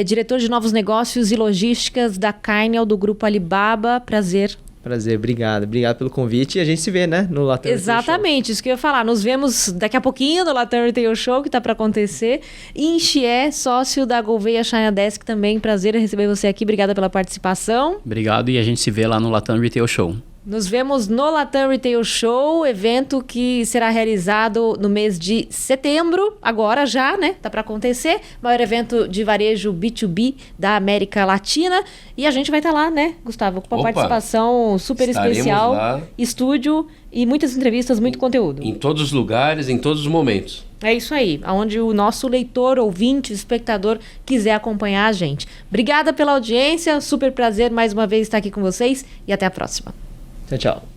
Speaker 1: diretor de novos negócios e logísticas da Cainiao, do Grupo Alibaba. Prazer.
Speaker 3: Prazer, obrigado pelo convite e a gente se vê, né, no Latam Retail Show.
Speaker 1: Exatamente, isso que eu ia falar. Nos vemos daqui a pouquinho no Latam Retail Show, que está para acontecer. Inchié, sócio da Gouveia China Desk também. Prazer em receber você aqui. Obrigada pela participação.
Speaker 4: Obrigado e a gente se vê lá no Latam Retail Show.
Speaker 1: Nos vemos no Latam Retail Show, evento que será realizado no mês de setembro, agora já, né? Tá para acontecer. Maior evento de varejo B2B da América Latina. E a gente vai estar lá, né, Gustavo? Com uma participação super especial.
Speaker 2: Lá.
Speaker 1: Estúdio e muitas entrevistas, muito conteúdo.
Speaker 2: Em todos os lugares, em todos os momentos.
Speaker 1: É isso aí, onde o nosso leitor, ouvinte, espectador quiser acompanhar a gente. Obrigada pela audiência, super prazer mais uma vez estar aqui com vocês e até a próxima.
Speaker 3: Tchau, tchau.